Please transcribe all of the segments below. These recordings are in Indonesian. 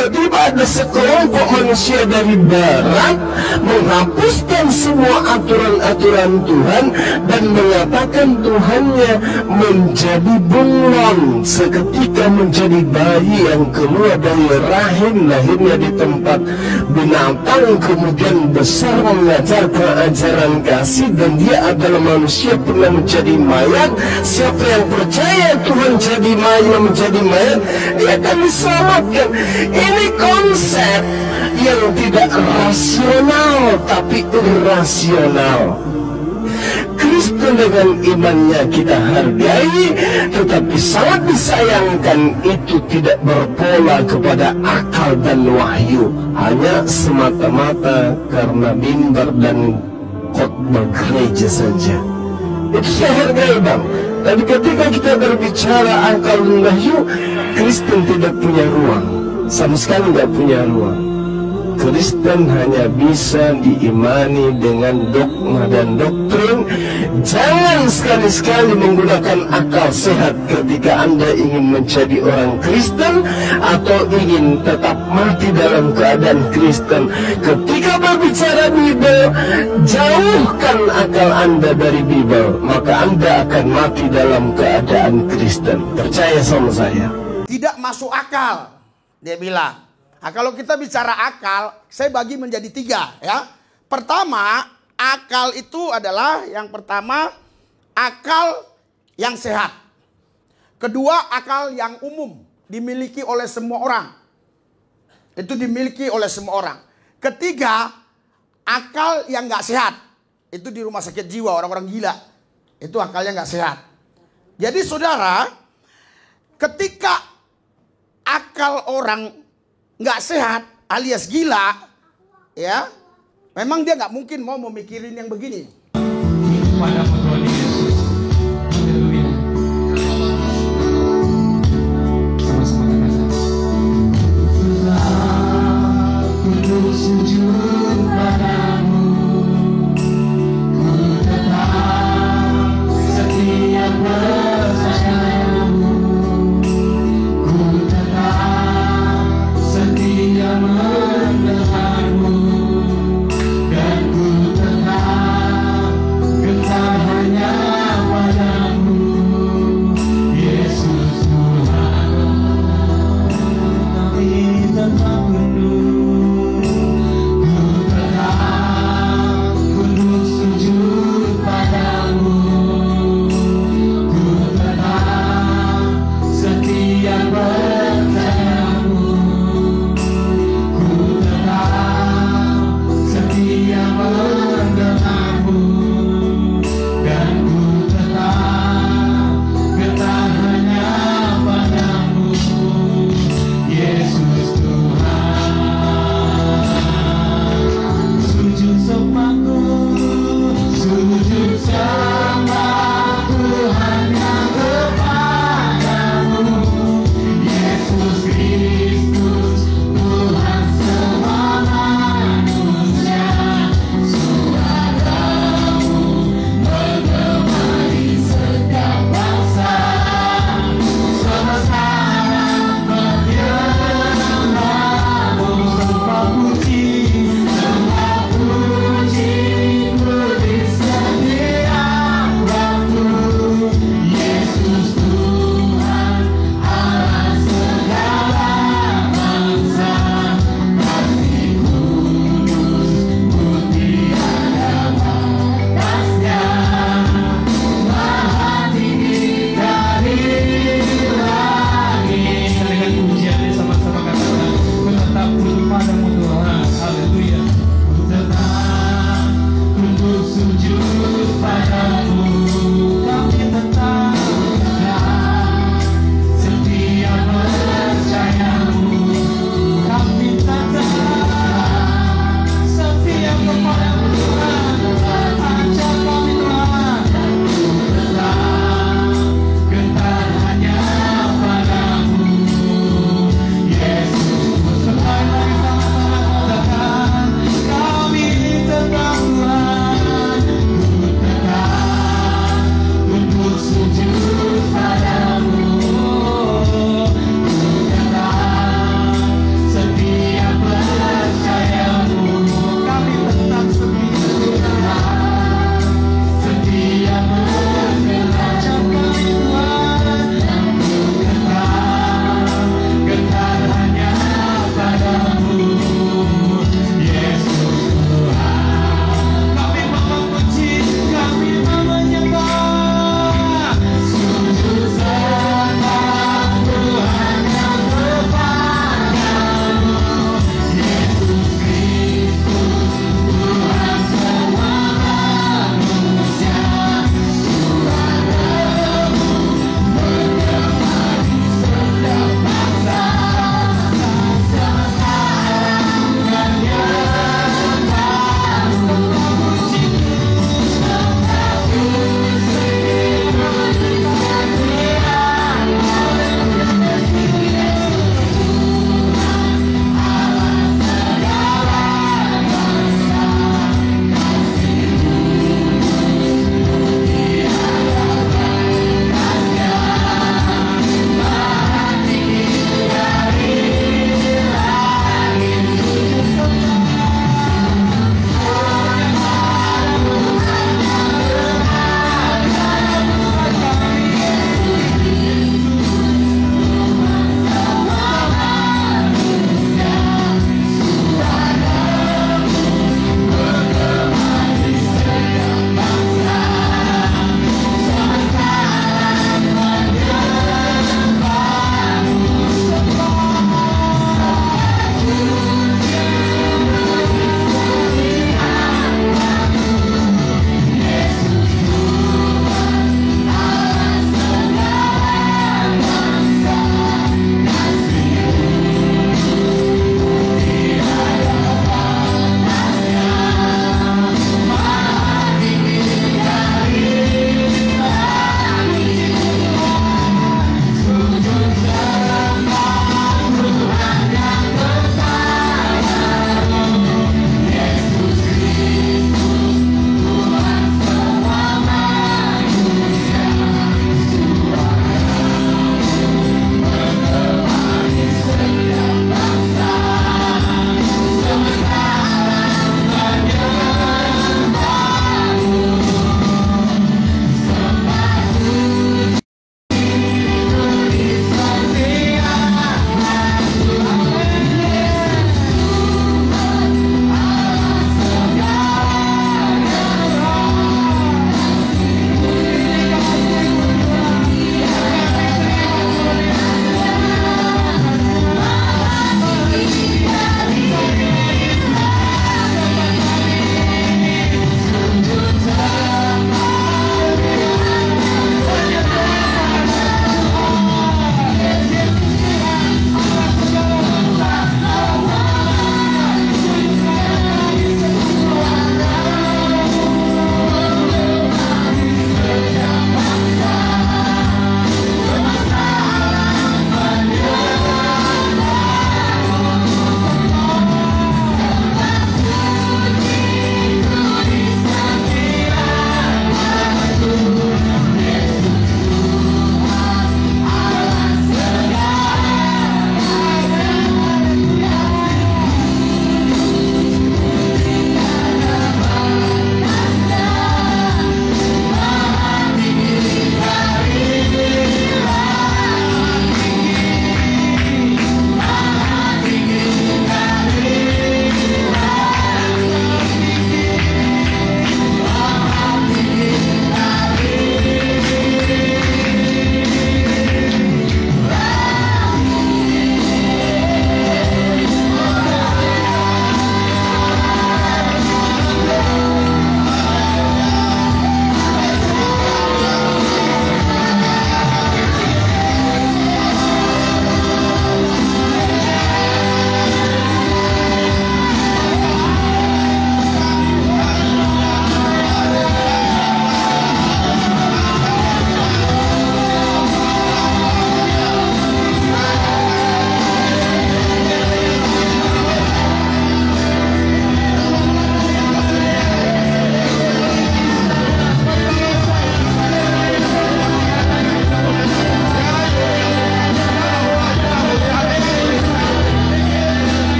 Tiba ada sekelompok manusia dari barat menghapuskan semua aturan-aturan Tuhan dan mengatakan Tuhannya menjadi bunglon, seketika menjadi bayi yang keluar dari rahim, lahirnya di tempat binatang, kemudian besar mengajarkan ajaran kasih, dan dia adalah manusia pernah menjadi mayat. Siapa yang percaya Tuhan jadi mayat, menjadi mayat, dia akan diselamatkan. Ini konsep yang tidak rasional tapi irrasional. Kristen dengan imannya kita hargai, tetapi sangat disayangkan itu tidak berpola kepada akal dan wahyu, hanya semata-mata karena mimbar dan khotbah gereja saja. Itu saya hargai, Bang. Tapi ketika kita berbicara akal dan wahyu, Kristen tidak punya ruang, sama sekali nggak punya ruang. Kristen hanya bisa diimani dengan dogma dan doktrin. Jangan sekali-sekali menggunakan akal sehat ketika Anda ingin menjadi orang Kristen atau ingin tetap mati dalam keadaan Kristen. Ketika berbicara Bible, jauhkan akal Anda dari Bible, maka Anda akan mati dalam keadaan Kristen. Percaya sama saya. Tidak masuk akal, dia bilang. Nah, kalau kita bicara akal, saya bagi menjadi 3 ya. Pertama, akal itu adalah yang pertama akal yang sehat. Kedua, akal yang umum, dimiliki oleh semua orang. Itu dimiliki oleh semua orang. Ketiga, akal yang nggak sehat. Itu di rumah sakit jiwa, orang-orang gila. Itu akalnya nggak sehat. Jadi saudara, ketika akal orang nggak sehat alias gila, ya, memang dia nggak mungkin mau memikirin yang begini. Pada Tuhan Yesus, haleluya. Sama-sama katakan. Aku sujud padamu, ku tetap setia percayamu, ku tetap setia mendengarmu, dan ku tetap gentar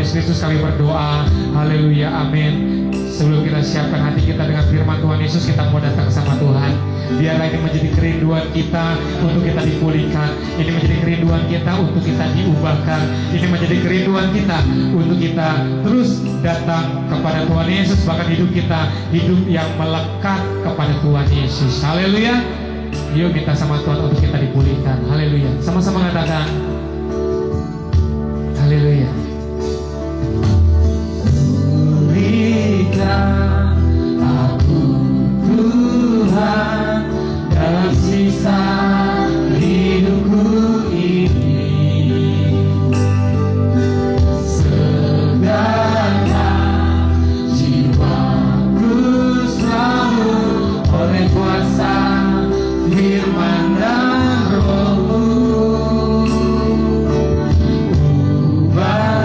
Yesus Kristus kami berdoa. Haleluya, amin. Sebelum kita siapkan hati kita dengan firman Tuhan Yesus, kita mau datang sama Tuhan. Biarlah ini menjadi kerinduan kita untuk kita dipulihkan. Ini menjadi kerinduan kita untuk kita diubahkan. Ini menjadi kerinduan kita untuk kita terus datang kepada Tuhan Yesus. Bahkan hidup kita, hidup yang melekat kepada Tuhan Yesus. Haleluya. Yuk minta sama Tuhan untuk kita dipulihkan. Haleluya. Sama-sama katakan. Haleluya. Pulihkan aku Tuhan dalam sisa hidupku ini. Segarkan jiwaku selalu oleh kuasa firman dan Roh-Mu. Ubah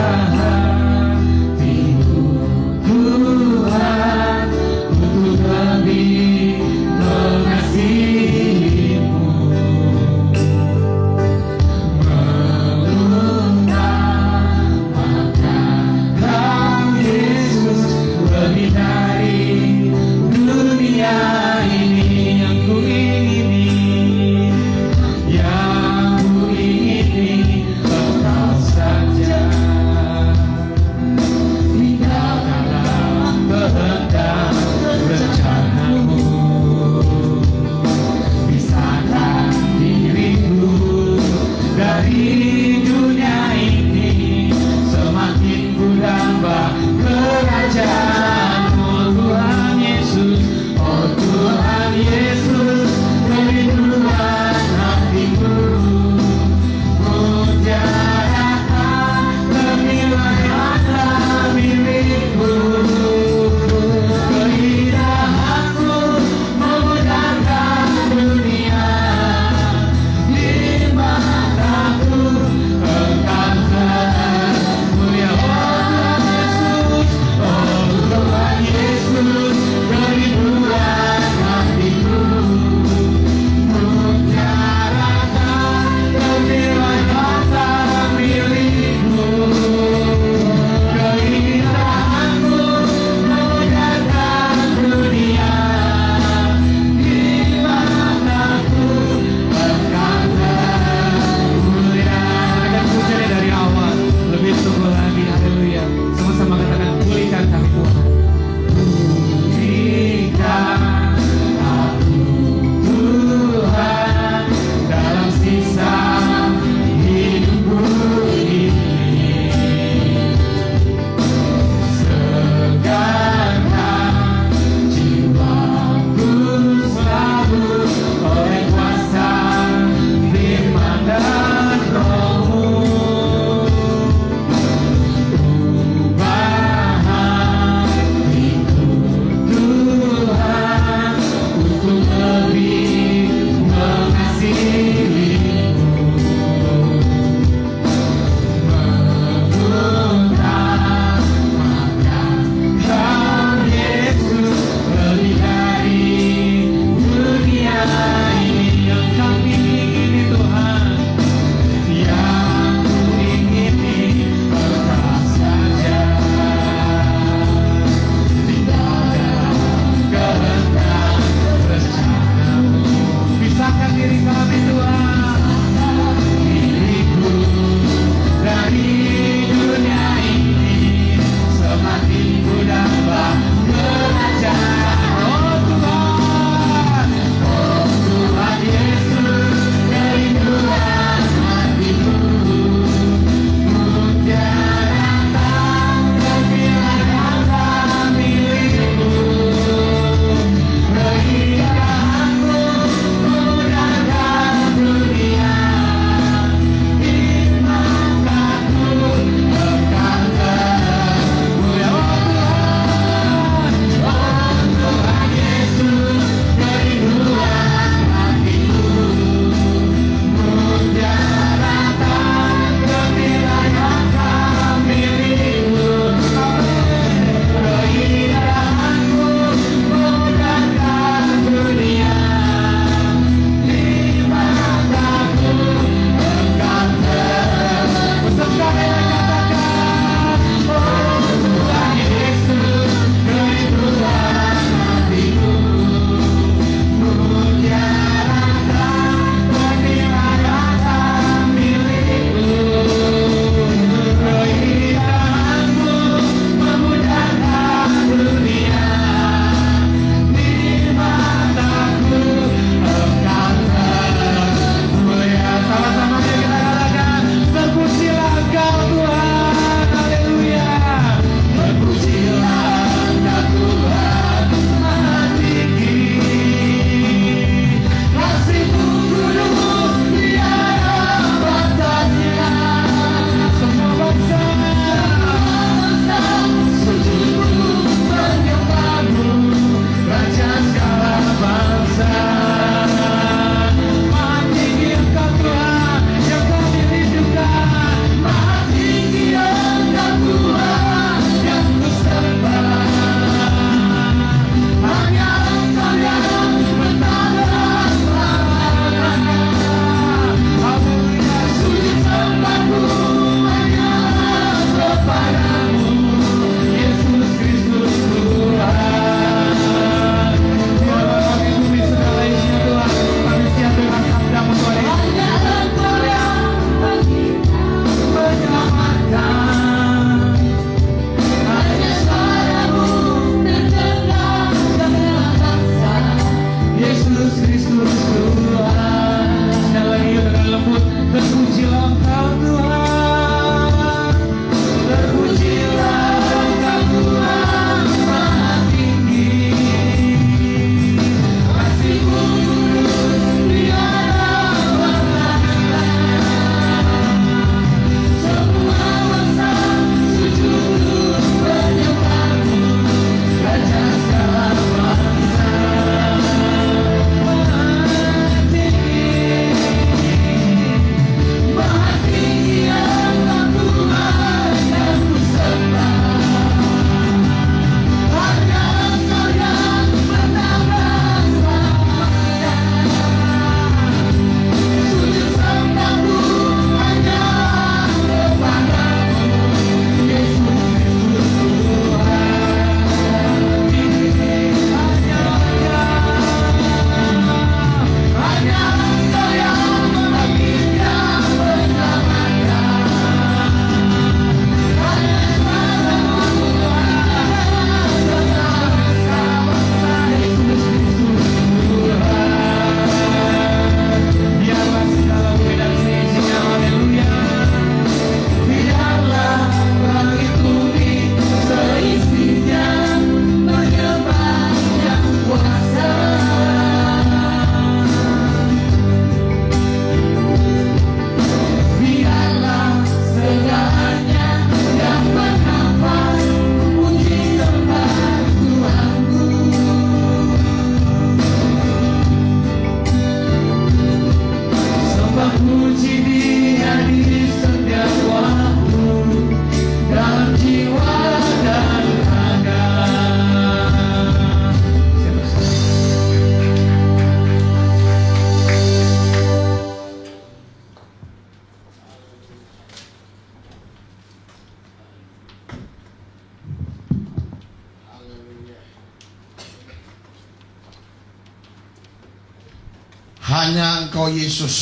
Hanya Engkau Yesus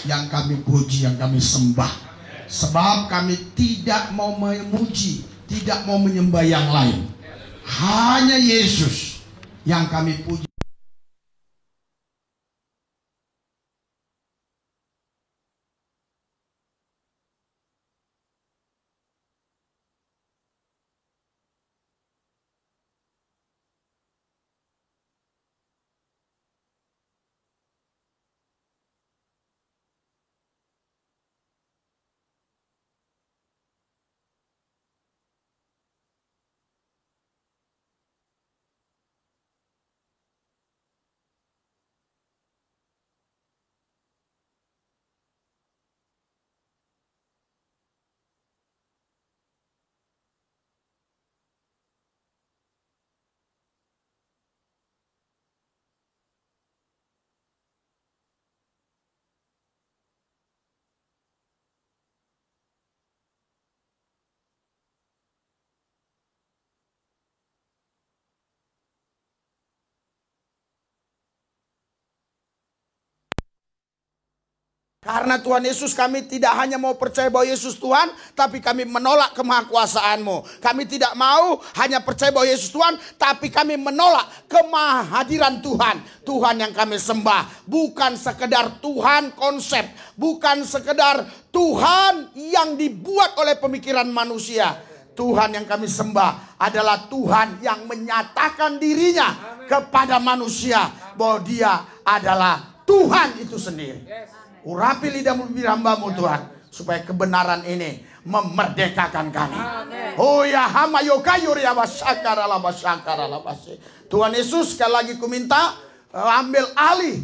yang kami puji, yang kami sembah. Sebab kami tidak mau memuji, tidak mau menyembah yang lain. Hanya Yesus yang kami puji. Karena Tuhan Yesus, kami tidak hanya mau percaya bahwa Yesus Tuhan, tapi kami menolak kemahakuasaan-Mu. Kami tidak mau hanya percaya bahwa Yesus Tuhan, tapi kami menolak kemahadiran Tuhan. Tuhan yang kami sembah bukan sekedar Tuhan konsep, bukan sekedar Tuhan yang dibuat oleh pemikiran manusia. Tuhan yang kami sembah adalah Tuhan yang menyatakan dirinya kepada manusia bahwa Dia adalah Tuhan itu sendiri. Urapi lidahmu bibir hamba-Mu Tuhan, supaya kebenaran ini memerdekakan kami. Oh ya hama yokayur ya basyakara la basyakara la basy. Tuhan Yesus, sekali lagi ku minta ambil alih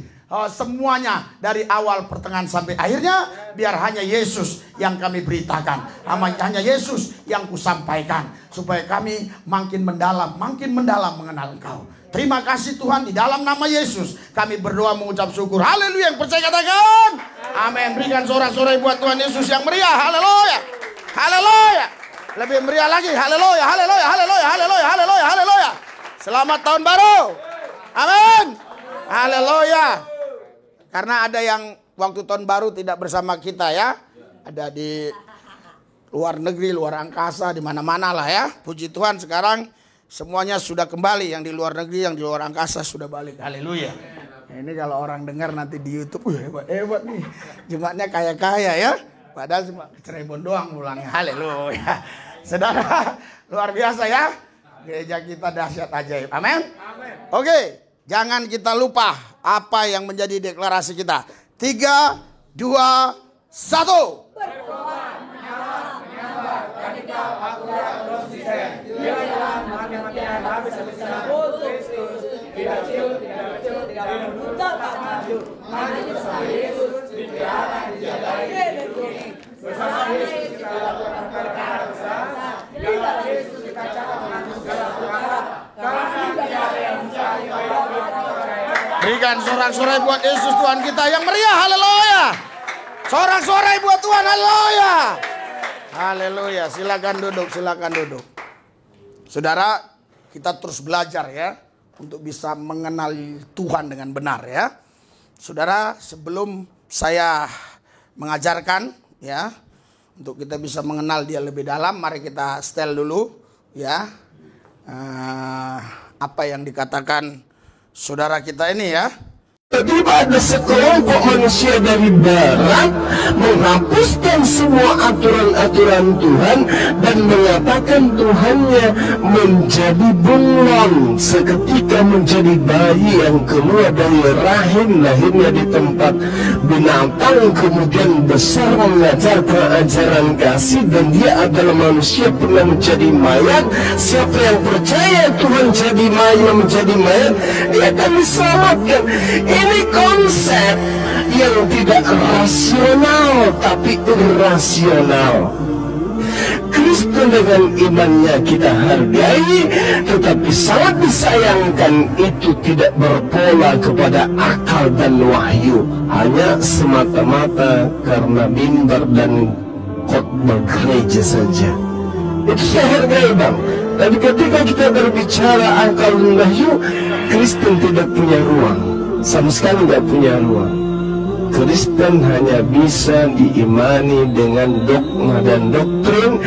semuanya dari awal pertengahan sampai akhirnya. Biar hanya Yesus yang kami beritakan, hanya Yesus yang ku sampaikan, supaya kami makin mendalam mengenal Engkau. Terima kasih Tuhan, di dalam nama Yesus kami berdoa mengucap syukur. Haleluya. Yang percaya katakan amin. Berikan sorak-sorai buat Tuhan Yesus yang meriah. Haleluya. Haleluya. Lebih meriah lagi. Haleluya. Haleluya. Haleluya. Haleluya. Haleluya. Haleluya. Selamat tahun baru. Amin. Haleluya. Karena ada yang waktu tahun baru tidak bersama kita ya. Ada di luar negeri, luar angkasa, di mana-mana lah ya. Puji Tuhan, sekarang semuanya sudah kembali. Yang di luar negeri, yang di luar angkasa sudah balik. Haleluya. Nah, ini kalau orang dengar nanti di YouTube, hebat nih. Jemaatnya kaya-kaya ya. Padahal cuma Cirebon doang pulangnya. Haleluya. Saudara, luar biasa ya. Gereja kita dahsyat ajaib. Amin. Oke, jangan kita lupa apa yang menjadi deklarasi kita. 3, 2, 1. Berikan sorak-sorai buat Yesus Tuhan kita yang meriah. Haleluya. Sorak-sorai buat Tuhan. Haleluya. Haleluya. Silakan duduk, silakan duduk. Saudara, kita terus belajar ya untuk bisa mengenal Tuhan dengan benar ya. Saudara, sebelum saya mengajarkan ya, untuk kita bisa mengenal Dia lebih dalam, mari kita setel dulu ya. Apa yang dikatakan saudara kita ini ya. Tiba ada sekelompok manusia dari barat menghapuskan semua aturan-aturan Tuhan dan mengatakan Tuhannya menjadi bunglon, seketika menjadi bayi yang keluar dari rahim lahirnya di tempat binatang, kemudian besar mengajarkan ajaran kasih, dan dia adalah manusia pernah menjadi mayat. Siapa yang percaya Tuhan jadi mayat, menjadi mayat, dia akan diselamatkan. Ini konsep yang tidak rasional tapi irrasional. Kristen dengan imannya kita hargai, tetapi sangat disayangkan itu tidak berpola kepada akal dan wahyu, hanya semata-mata karena mimbar dan khotbah gereja saja. Itu saya hargai bang. Tapi ketika kita berbicara akal dan wahyu, Kristen tidak punya ruang. sama sekali nggak punya ruang. Kristen hanya bisa diimani dengan dogma dan doktrin.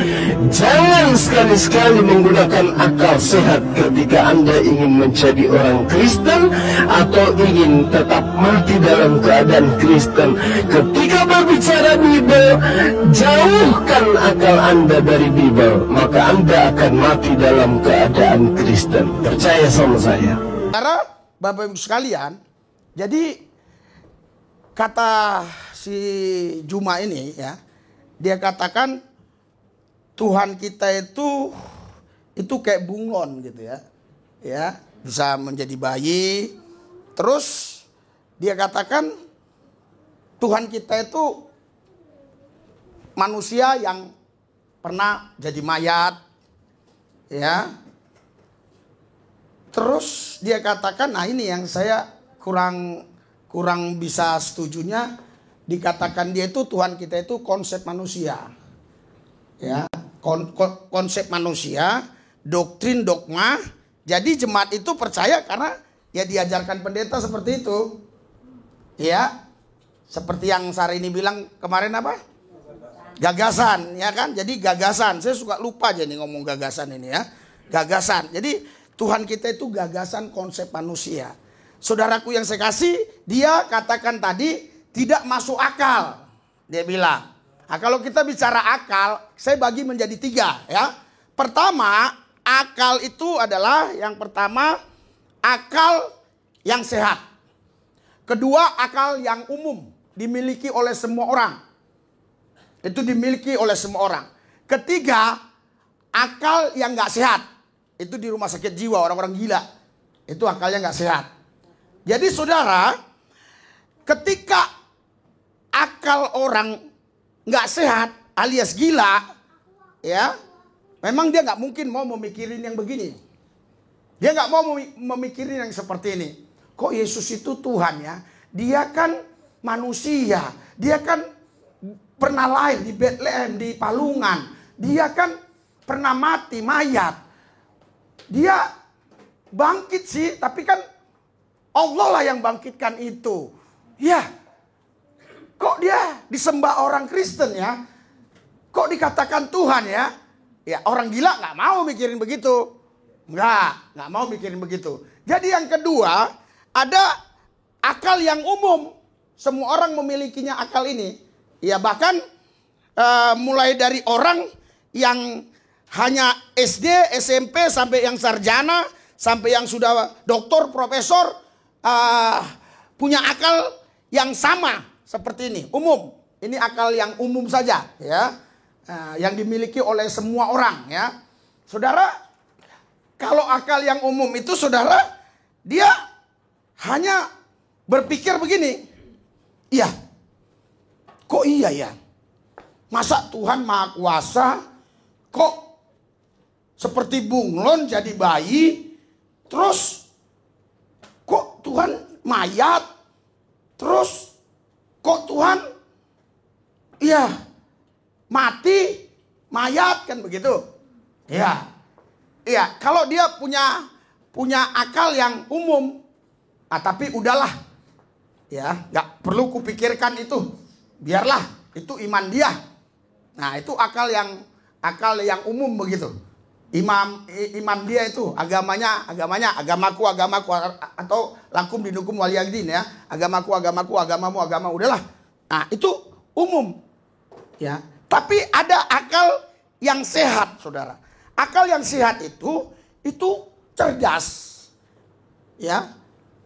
Jangan sekali-sekali menggunakan akal sehat ketika Anda ingin menjadi orang Kristen atau ingin tetap mati dalam keadaan Kristen. Ketika berbicara Bible, jauhkan akal Anda dari Bible, maka Anda akan mati dalam keadaan Kristen. Percaya sama saya. Karena Bapak Ibu sekalian, jadi kata si Juma ini ya, dia katakan Tuhan kita itu kayak bunglon gitu ya. Ya, bisa menjadi bayi. Terus dia katakan Tuhan kita itu manusia yang pernah jadi mayat. Ya. Terus dia katakan, nah ini yang saya kurang bisa setujunya, dikatakan dia itu Tuhan kita itu konsep manusia. Ya, konsep manusia, doktrin dogma. Jadi jemaat itu percaya karena ya diajarkan pendeta seperti itu. Ya. Seperti yang Sari ini bilang kemarin apa? Gagasan, ya kan? Jadi gagasan. Saya suka lupa aja nih ngomong gagasan ini ya. Gagasan. Jadi Tuhan kita itu gagasan konsep manusia. Saudaraku yang saya kasih, dia katakan tadi tidak masuk akal. Dia bilang. Nah, kalau kita bicara akal, saya bagi menjadi 3 ya. Pertama, akal itu adalah yang pertama akal yang sehat. Kedua, akal yang umum, dimiliki oleh semua orang. Itu dimiliki oleh semua orang. Ketiga, akal yang nggak sehat. Itu di rumah sakit jiwa, orang-orang gila. Itu akalnya nggak sehat. Jadi saudara, ketika akal orang nggak sehat alias gila, ya, memang dia nggak mungkin mau memikirin yang begini. Dia nggak mau memikirin yang seperti ini. Kok Yesus itu Tuhan ya? Dia kan manusia. Dia kan pernah lahir di Bethlehem, di Palungan. Dia kan pernah mati, mayat. Dia bangkit sih, tapi kan Allah lah yang bangkitkan itu. Ya, kok dia disembah orang Kristen ya? Kok dikatakan Tuhan ya? Ya orang gila nggak mau mikirin begitu. Nggak mau mikirin begitu. Jadi yang kedua, ada akal yang umum. Semua orang memilikinya akal ini. Ya bahkan mulai dari orang yang hanya SD, SMP, sampai yang sarjana, sampai yang sudah doktor, profesor, punya akal yang sama seperti ini, umum. Ini akal yang umum saja, ya, yang dimiliki oleh semua orang, ya, saudara. Kalau akal yang umum itu, saudara, dia hanya berpikir begini, iya, kok iya ya, masa Tuhan Maha Kuasa, kok seperti bunglon jadi bayi, terus kok Tuhan mayat, terus kok Tuhan iya mati mayat, kan begitu. Ya. Iya, kalau dia punya akal yang umum, tapi udahlah. Ya, nggak perlu kupikirkan itu. Biarlah, itu iman dia. Nah, itu akal yang umum begitu. Imam dia itu agamanya agamaku atau lakum dinukum waliyadin ya, agamaku agamamu agama, udahlah. Nah, itu umum ya. Tapi ada akal yang sehat, saudara. Akal yang sehat itu cerdas ya,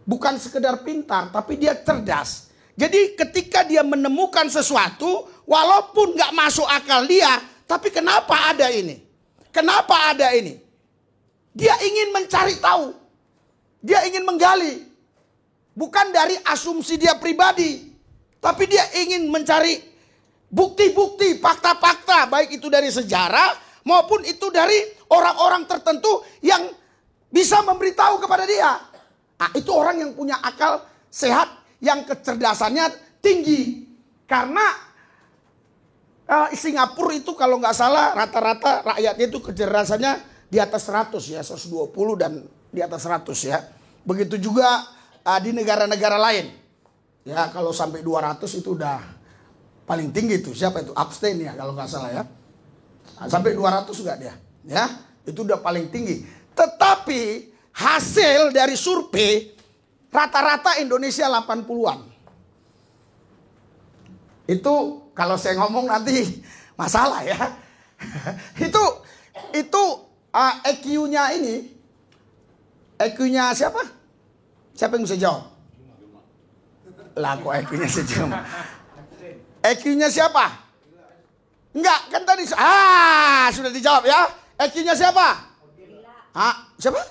bukan sekedar pintar, tapi dia cerdas. Jadi ketika dia menemukan sesuatu, walaupun nggak masuk akal dia, tapi kenapa ada ini? Kenapa ada ini? Dia ingin mencari tahu. Dia ingin menggali. Bukan dari asumsi dia pribadi. Tapi dia ingin mencari bukti-bukti, fakta-fakta. Baik itu dari sejarah maupun itu dari orang-orang tertentu yang bisa memberitahu kepada dia. Nah, itu orang yang punya akal sehat, yang kecerdasannya tinggi. Karena Singapura itu kalau nggak salah rata-rata rakyatnya itu kecerdasannya di atas 100 ya, 120 dan di atas 100 ya. Begitu juga di negara-negara lain. Ya kalau sampai 200 itu udah paling tinggi tuh. Siapa itu? Epstein ya kalau nggak salah ya. Sampai 200 enggak dia. Ya, itu udah paling tinggi. Tetapi hasil dari survei rata-rata Indonesia 80-an. Itu kalau saya ngomong nanti masalah ya. itu EQ-nya ini. EQ-nya siapa? Siapa yang bisa jawab? Lah kok EQ-nya sejam? EQ-nya siapa? Enggak, kan tadi sudah dijawab ya. EQ-nya siapa? Siapa?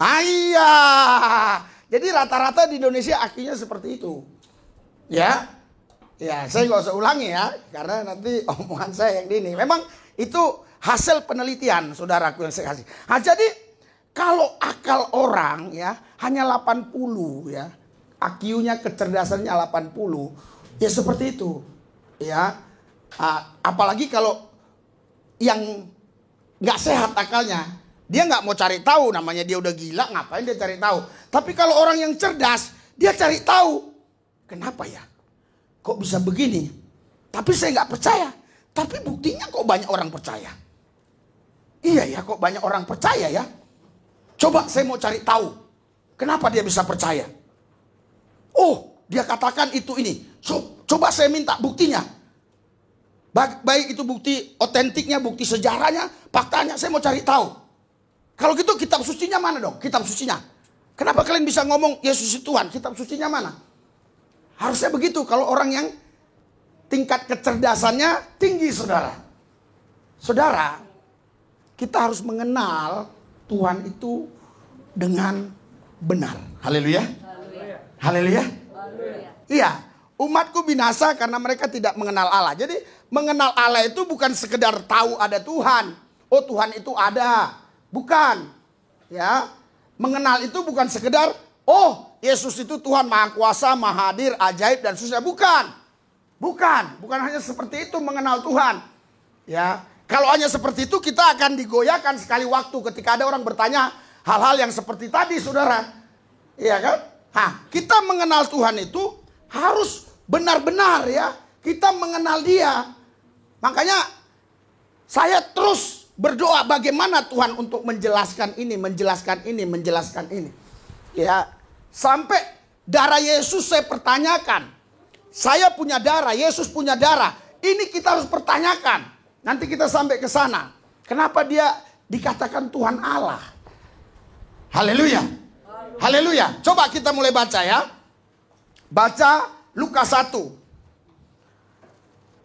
Iya. Jadi rata-rata di Indonesia EQ-nya seperti itu. Ya. Ya, saya nggak usah ulangi ya, karena nanti omongan saya yang ini. Memang itu hasil penelitian, saudaraku yang saya kasih. Nah, jadi kalau akal orang ya hanya 80 ya. IQ-nya kecerdasannya 80. Ya seperti itu. Ya. Apalagi kalau yang nggak sehat akalnya, dia nggak mau cari tahu, namanya dia udah gila, ngapain dia cari tahu. Tapi kalau orang yang cerdas, dia cari tahu. Kenapa ya? Kok bisa begini? Tapi saya nggak percaya. Tapi buktinya kok banyak orang percaya. Iya ya, kok banyak orang percaya ya. Coba saya mau cari tahu. Kenapa dia bisa percaya? Oh, dia katakan itu ini. Coba saya minta buktinya. Baik itu bukti otentiknya, bukti sejarahnya, faktanya, saya mau cari tahu. Kalau gitu kitab sucinya mana dong? Kitab sucinya. Kenapa kalian bisa ngomong Yesus itu Tuhan? Kitab sucinya mana? Harusnya begitu kalau orang yang tingkat kecerdasannya tinggi, saudara. Saudara, kita harus mengenal Tuhan itu dengan benar. Haleluya. Haleluya. Iya, umatku binasa karena mereka tidak mengenal Allah. Jadi mengenal Allah itu bukan sekedar tahu ada Tuhan. Oh, Tuhan itu ada. Bukan. Ya. Mengenal itu bukan sekedar Yesus itu Tuhan Maha Kuasa, Maha Hadir, ajaib dan seterusnya. Bukan hanya seperti itu mengenal Tuhan. Ya. Kalau hanya seperti itu kita akan digoyahkan sekali waktu ketika ada orang bertanya hal-hal yang seperti tadi, saudara. Iya kan? Kita mengenal Tuhan itu harus benar-benar ya. Kita mengenal Dia. Makanya saya terus berdoa bagaimana Tuhan untuk menjelaskan ini. Ya, sampai darah Yesus saya pertanyakan. Saya punya darah, Yesus punya darah. Ini kita harus pertanyakan. Nanti kita sampai ke sana. Kenapa Dia dikatakan Tuhan Allah? Haleluya. Haleluya. Coba kita mulai baca ya. Baca Lukas 1.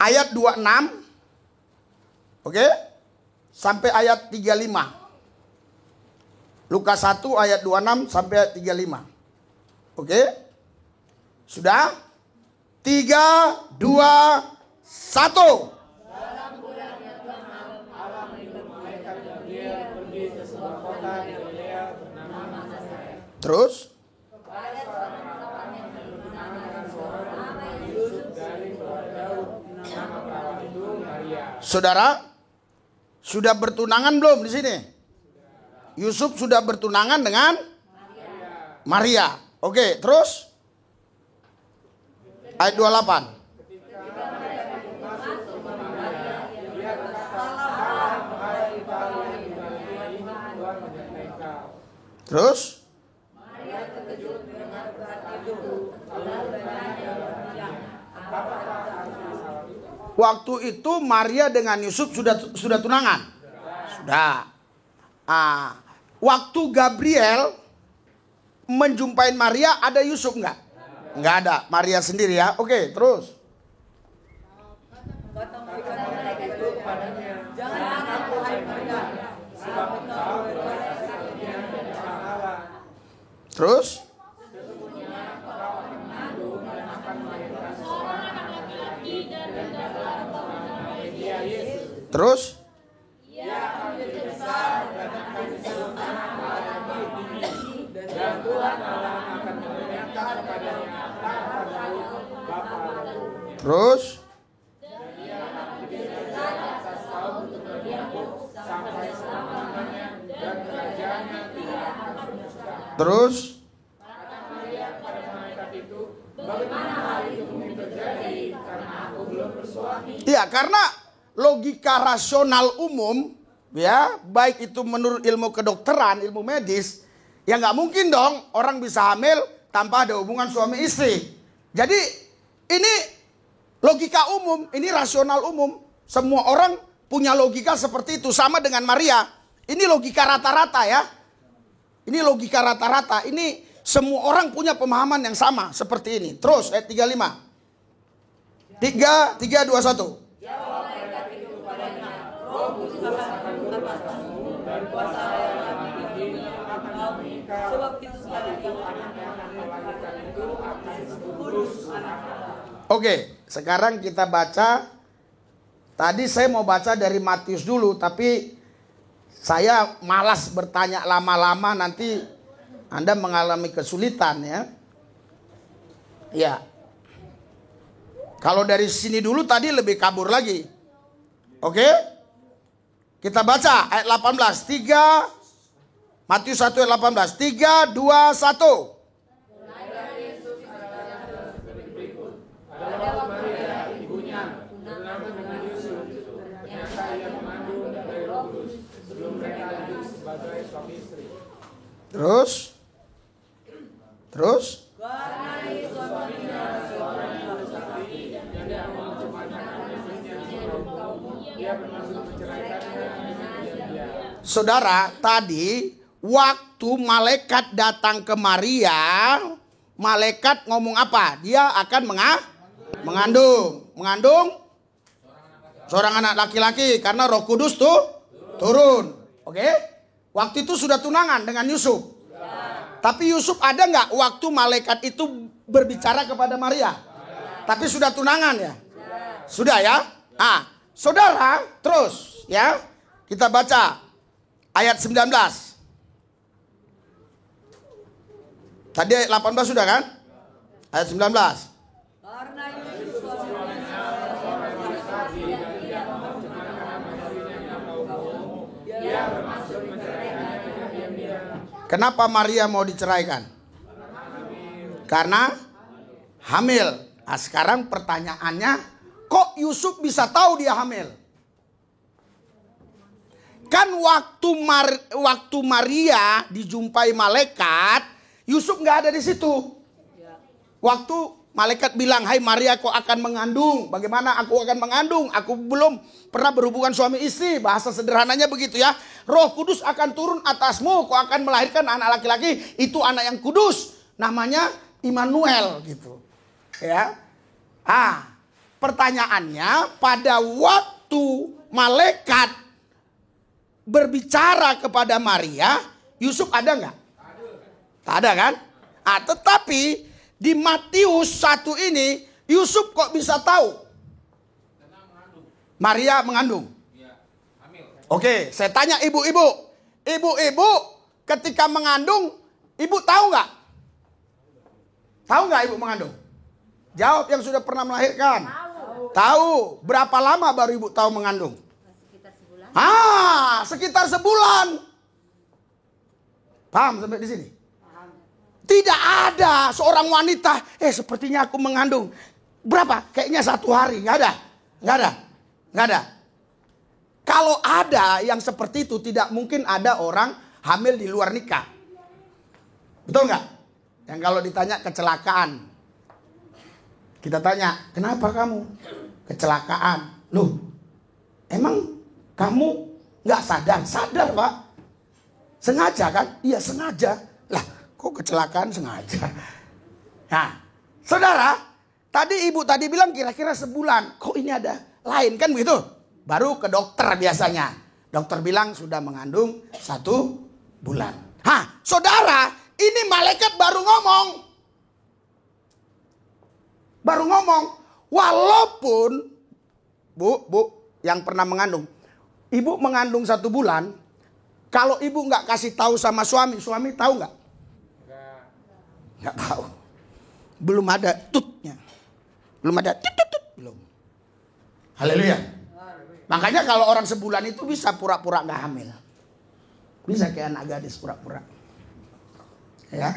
Ayat 26. Oke? Sampai ayat 35. Lukas 1 ayat 26 sampai ayat 35. Oke? Sudah? 3, 2, 1. Terus? Saudara, sudah bertunangan belum di sini? Yusuf sudah bertunangan dengan Maria. Oke, terus? Ayat 28. Terus? Waktu itu Maria dengan Yusuf sudah tunangan. Sudah. Waktu Gabriel menjumpai Maria ada Yusuf enggak? Enggak ada. Maria sendiri ya. Oke, terus. Terus? Terus? Terus? Terus? karena logika rasional umum, ya, baik itu menurut ilmu kedokteran, ilmu medis, ya nggak mungkin dong orang bisa hamil tanpa ada hubungan suami istri. Jadi ini logika umum, ini rasional umum. Semua orang punya logika seperti itu, sama dengan Maria. Ini logika rata-rata ya. Ini logika rata-rata. Ini semua orang punya pemahaman yang sama seperti ini. Terus ayat 35. 3, 2, 1. Oke, sekarang kita baca. Tadi saya mau baca dari Matius dulu, tapi saya malas bertanya lama-lama, nanti Anda mengalami kesulitan ya. Ya. Kalau dari sini dulu tadi lebih kabur lagi. Oke? Kita baca ayat 18. 3 Matius 1 ayat 18. 3, 2, 1. Terus. Saudara, tadi waktu malaikat datang ke Maria, malaikat ngomong apa? Dia akan mengandung seorang anak laki-laki karena Roh Kudus tuh turun. Oke? Waktu itu sudah tunangan dengan Yusuf. Tapi Yusuf ada nggak waktu malaikat itu berbicara kepada Maria? Tapi sudah tunangan ya? Sudah ya? Saudara, terus ya. Kita baca ayat 19. Tadi ayat 18 sudah kan? Ayat 19. Kenapa Maria mau diceraikan? Karena hamil. Nah, sekarang pertanyaannya, kok Yusuf bisa tahu dia hamil? Kan waktu Maria dijumpai malaikat, Yusuf nggak ada di situ. Waktu malaikat bilang, "Hai Maria, kau akan mengandung." Bagaimana aku akan mengandung? Aku belum pernah berhubungan suami istri. Bahasa sederhananya begitu ya. Roh Kudus akan turun atasmu, kau akan melahirkan anak laki-laki. Itu anak yang kudus. Namanya Immanuel gitu. Ya. Pertanyaannya, pada waktu malaikat berbicara kepada Maria, Yusuf ada nggak? Tak ada kan? Tetapi di Matius 1 ini, Yusuf kok bisa tahu Maria mengandung? Oke, saya tanya ibu-ibu. Ibu-ibu ketika mengandung, ibu tahu nggak? Tahu nggak ibu mengandung? Jawab yang sudah pernah melahirkan. Tahu. Berapa lama baru ibu tahu mengandung? Sekitar sebulan. Paham sampai di sini? Tidak ada seorang wanita, sepertinya aku mengandung. Berapa? Kayaknya 1 hari. Nggak ada. Kalau ada yang seperti itu, tidak mungkin ada orang hamil di luar nikah. Betul nggak? Yang kalau ditanya kecelakaan, kita tanya, kenapa kamu kecelakaan? Loh, emang kamu nggak sadar? Sadar, Pak. Sengaja kan? Iya, sengaja. Lah, kok kecelakaan sengaja? Nah, saudara, tadi ibu tadi bilang kira-kira sebulan. Kok ini ada lain kan begitu? Baru ke dokter biasanya. Dokter bilang sudah mengandung 1 bulan. Saudara, ini malaikat baru ngomong. Walaupun, Bu, yang pernah mengandung. Ibu mengandung 1 bulan. Kalau ibu nggak kasih tahu sama suami tahu nggak? Nggak tahu. Belum ada tutnya. Belum ada tut. Belum. Haleluya. Makanya kalau orang sebulan itu bisa pura-pura nggak hamil. Bisa kayak anak gadis pura-pura. Ya.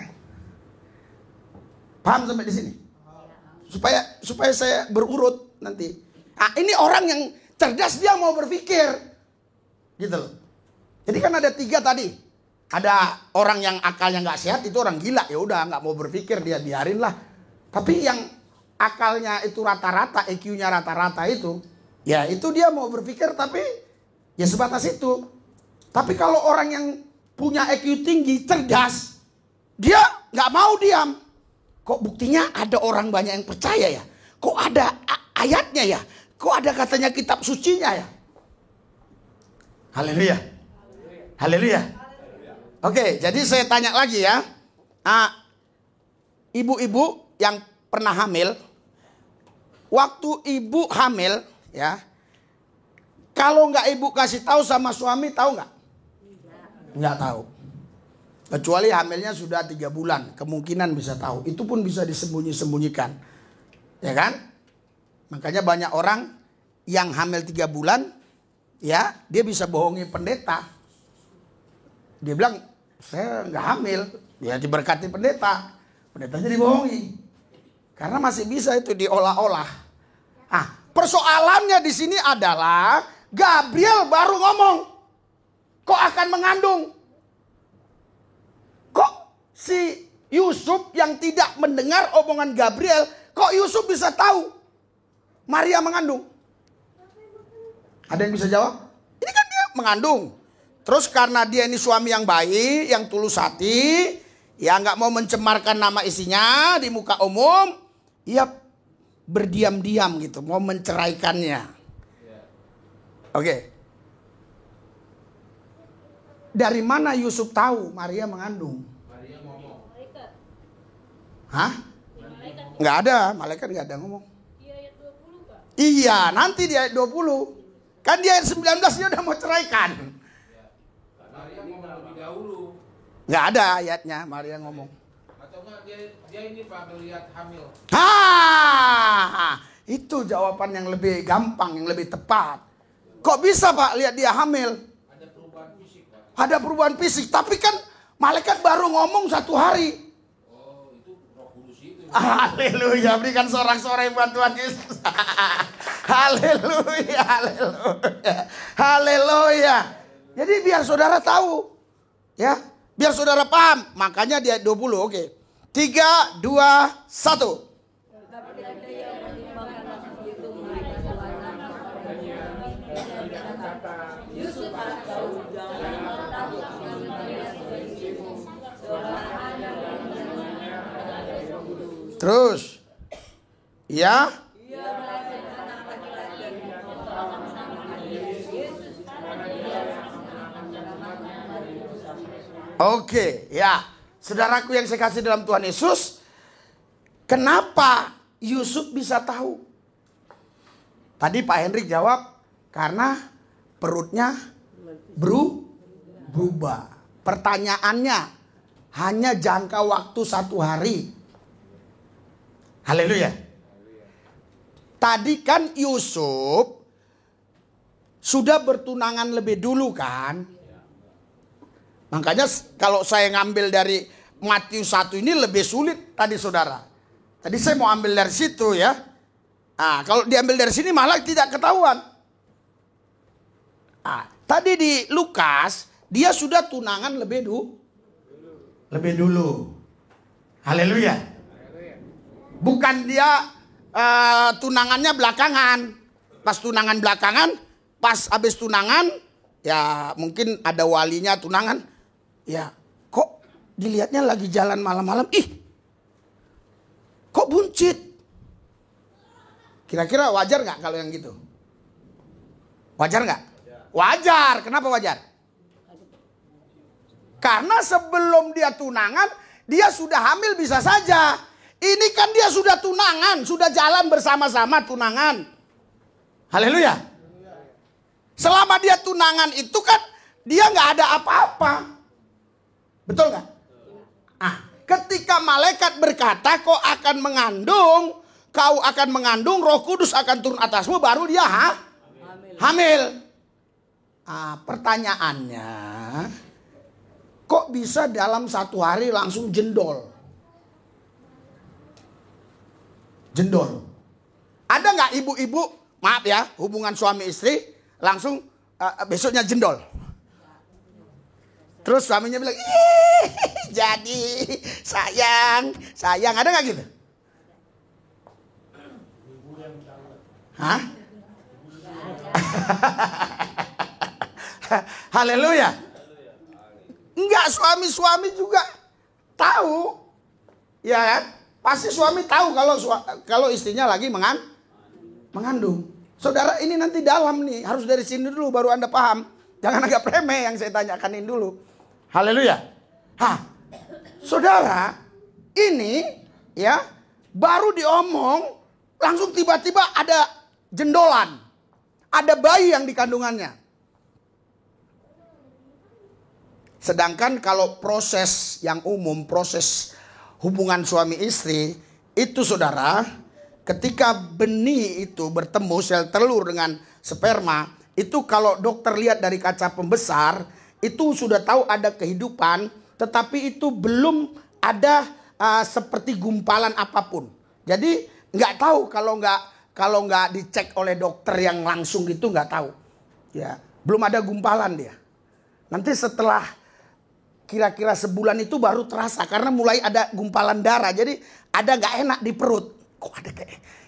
Paham sampai di sini? Supaya saya berurut nanti. Nah, ini orang yang cerdas, dia mau berpikir. Gitu loh. Jadi kan ada 3 tadi. Ada orang yang akalnya nggak sehat, itu orang gila. Ya udah, nggak mau berpikir, dia biarin lah. Tapi yang akalnya itu rata-rata, EQ-nya rata-rata itu, ya itu dia mau berpikir tapi ya sebatas itu. Tapi kalau orang yang punya EQ tinggi, cerdas, dia nggak mau diam. Kok buktinya ada orang banyak yang percaya ya? Kok ada ayatnya ya? Kok ada katanya kitab sucinya ya? Haleluya. Haleluya. Oke, jadi saya tanya lagi ya. Ibu-ibu yang pernah hamil, waktu ibu hamil ya, kalau nggak ibu kasih tahu sama suami, tahu nggak? Nggak tahu. Kecuali hamilnya sudah 3 bulan, kemungkinan bisa tahu. Itu pun bisa disembunyi-sembunyikan, ya kan? Makanya banyak orang yang hamil 3 bulan, ya dia bisa bohongi pendeta. Dia bilang saya nggak hamil, dia diberkati pendeta, pendetanya dibohongi. Karena masih bisa itu diolah-olah. Persoalannya di sini adalah Gabriel baru ngomong, kok akan mengandung. Kok si Yusuf yang tidak mendengar omongan Gabriel, kok Yusuf bisa tahu Maria mengandung? Ada yang bisa jawab? Ini kan dia mengandung. Terus karena dia ini suami yang baik, yang tulus hati, ya nggak mau mencemarkan nama istrinya di muka umum, ya berdiam-diam gitu, mau menceraikannya. Oke. Dari mana Yusuf tahu Maria mengandung? Maria ngomong. Hah? Nggak ada, malaikat nggak ada ngomong. Di ayat 20, Pak. Iya, nanti di ayat 20. Kan di ayat 19 dia udah mau ceraikan. Maria ngomong lebih dahulu. Nggak ada ayatnya Maria ngomong. Atau enggak dia ini Pak melihat hamil. Itu jawaban yang lebih gampang, yang lebih tepat. Kok bisa Pak lihat dia hamil? Ada perubahan fisik, Pak. Ada perubahan fisik, tapi kan malaikat baru ngomong 1 hari. Oh, itu Roh Kudus itu. Haleluya, berikan sorak-sorai buat Tuhan Yesus. Haleluya, haleluya, haleluya. Jadi biar saudara tahu, ya, biar saudara paham. Makanya di ayat 20, oke. 3, 2, 1. Terus, ya. Oke, ya. Saudaraku yang saya kasih dalam Tuhan Yesus, kenapa Yusuf bisa tahu? Tadi Pak Hendrik jawab, karena perutnya berubah. Pertanyaannya, hanya jangka waktu 1 hari. Haleluya. Tadi kan Yusuf sudah bertunangan lebih dulu kan? Makanya kalau saya ngambil dari Matius 1 ini lebih sulit tadi saudara. Tadi saya mau ambil dari situ ya. Kalau diambil dari sini malah tidak ketahuan. Tadi di Lukas dia sudah tunangan lebih dulu. Haleluya. Bukan dia tunangannya belakangan. Pas tunangan belakangan, pas habis tunangan, ya mungkin ada walinya tunangan. Ya, kok dilihatnya lagi jalan malam-malam, kok buncit? Kira-kira wajar nggak kalau yang gitu? Wajar nggak? Wajar. Kenapa wajar? Karena sebelum dia tunangan, dia sudah hamil bisa saja. Ini kan dia sudah tunangan, sudah jalan bersama-sama tunangan. Haleluya. Selama dia tunangan itu kan dia nggak ada apa-apa. Betul nggak? Ketika malaikat berkata kau akan mengandung, Roh Kudus akan turun atasmu, baru dia hamil. Pertanyaannya, kok bisa dalam 1 hari langsung jendol? Ada nggak ibu-ibu maaf ya, hubungan suami istri langsung besoknya jendol. Terus suaminya bilang, ih jadi sayang, ada nggak gitu? Hah? Haleluya. Enggak, suami-suami juga tahu. Ya kan? Pasti suami tahu kalau istrinya lagi mengandung. Saudara, ini nanti dalam nih, harus dari sini dulu baru Anda paham. Jangan agak remeh yang saya tanyakan ini dulu. Haleluya. Saudara, ini ya baru diomong langsung tiba-tiba ada jendolan. Ada bayi yang di kandungannya. Sedangkan kalau proses yang umum, proses hubungan suami istri, itu saudara, ketika benih itu bertemu sel telur dengan sperma, itu kalau dokter lihat dari kaca pembesar, itu sudah tahu ada kehidupan, tetapi itu belum ada seperti gumpalan apapun. Jadi nggak tahu kalau nggak dicek oleh dokter yang langsung gitu, nggak tahu. Ya, belum ada gumpalan dia. Nanti setelah kira-kira sebulan itu baru terasa karena mulai ada gumpalan darah. Jadi ada nggak enak di perut. Kok ada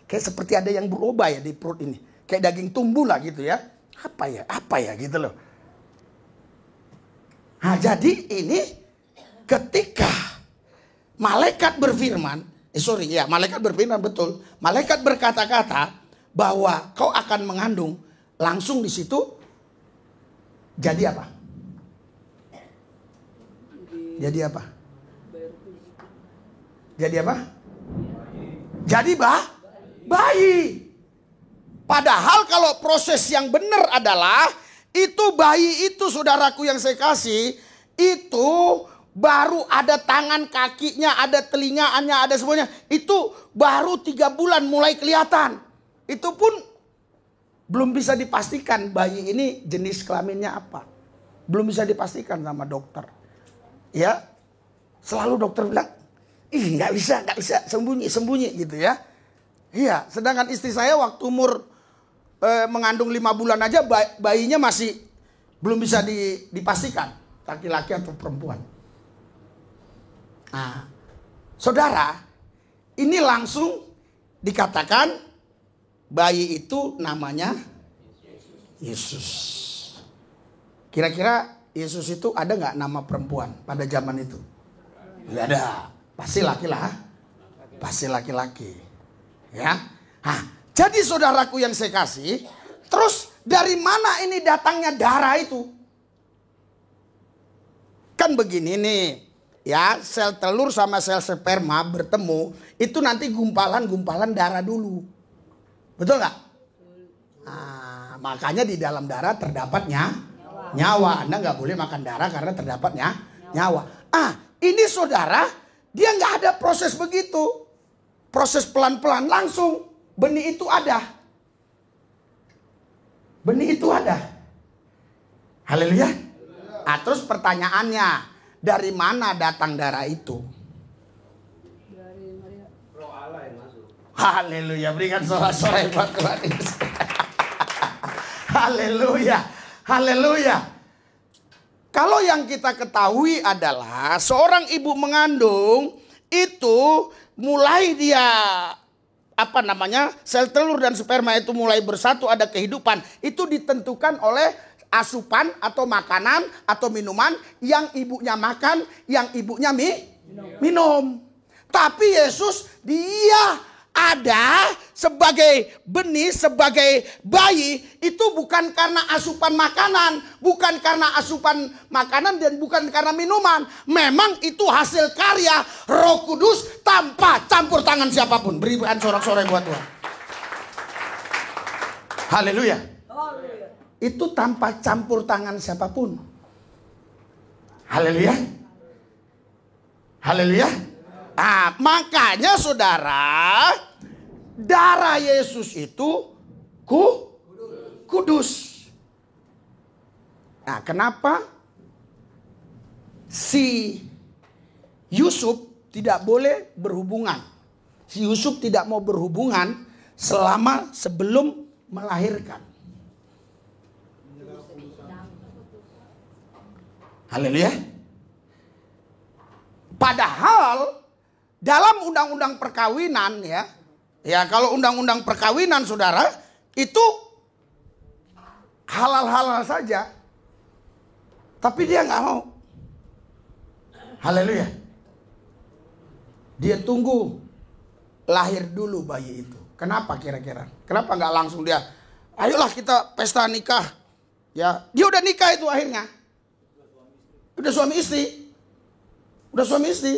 kayak seperti ada yang berubah ya di perut ini. Kayak daging tumbuh lah gitu ya. Apa ya gitu loh. Nah, jadi ini ketika malaikat berfirman, malaikat berfirman betul. Malaikat berkata-kata bahwa kau akan mengandung, langsung di situ jadi apa? Jadi apa? Jadi apa? Jadi bayi. Padahal kalau proses yang benar adalah itu bayi itu, saudaraku yang saya kasih, itu baru ada tangan kakinya, ada telinganya, ada semuanya. Itu baru 3 bulan mulai kelihatan. Itu pun belum bisa dipastikan bayi ini jenis kelaminnya apa. Belum bisa dipastikan sama dokter. Ya, selalu dokter bilang, nggak bisa, sembunyi gitu ya. Iya, sedangkan istri saya waktu umur mengandung 5 bulan aja bayinya masih belum bisa dipastikan laki-laki atau perempuan. Nah, saudara, ini langsung dikatakan bayi itu namanya Yesus. Kira-kira Yesus itu ada nggak nama perempuan pada zaman itu? Nggak ada. Pasti laki-laki. Ya. Nah, jadi saudaraku yang saya kasih, terus dari mana ini datangnya darah itu? Kan begini nih, ya, sel telur sama sel sperma bertemu, itu nanti gumpalan-gumpalan darah dulu. Betul nggak? Nah, makanya di dalam darah terdapatnya nyawa. Anda nggak boleh makan darah karena terdapatnya nyawa. Ini saudara, dia nggak ada proses begitu. Proses pelan-pelan langsung benih itu ada. Haleluya. Terus pertanyaannya, dari mana datang darah itu? Roh Allah yang masuk. Haleluya, berikan sorak-sorai buat Tuhan Yesus. Haleluya. Kalau yang kita ketahui adalah seorang ibu mengandung itu mulai dia sel telur dan sperma itu mulai bersatu, ada kehidupan. Itu ditentukan oleh asupan atau makanan atau minuman yang ibunya makan, yang ibunya minum. Tapi Yesus dia ada sebagai benih, sebagai bayi, itu bukan karena asupan makanan, dan bukan karena minuman. Memang itu hasil karya Roh Kudus tanpa campur tangan siapapun. Berikan sorak-sorai buat Tuhan. Haleluya. Itu tanpa campur tangan siapapun. Haleluya. Makanya saudara, darah Yesus itu kudus. Nah, kenapa si Yusuf tidak boleh berhubungan? Si Yusuf tidak mau berhubungan sebelum melahirkan. Haleluya. Padahal dalam undang-undang perkawinan ya kalau undang-undang perkawinan saudara itu halal-halal saja, tapi dia nggak mau. Haleluya. Dia tunggu lahir dulu bayi itu. Kenapa kira-kira? Kenapa nggak langsung dia, ayolah kita pesta nikah? Ya, dia udah nikah itu akhirnya. Udah suami istri. Udah suami istri.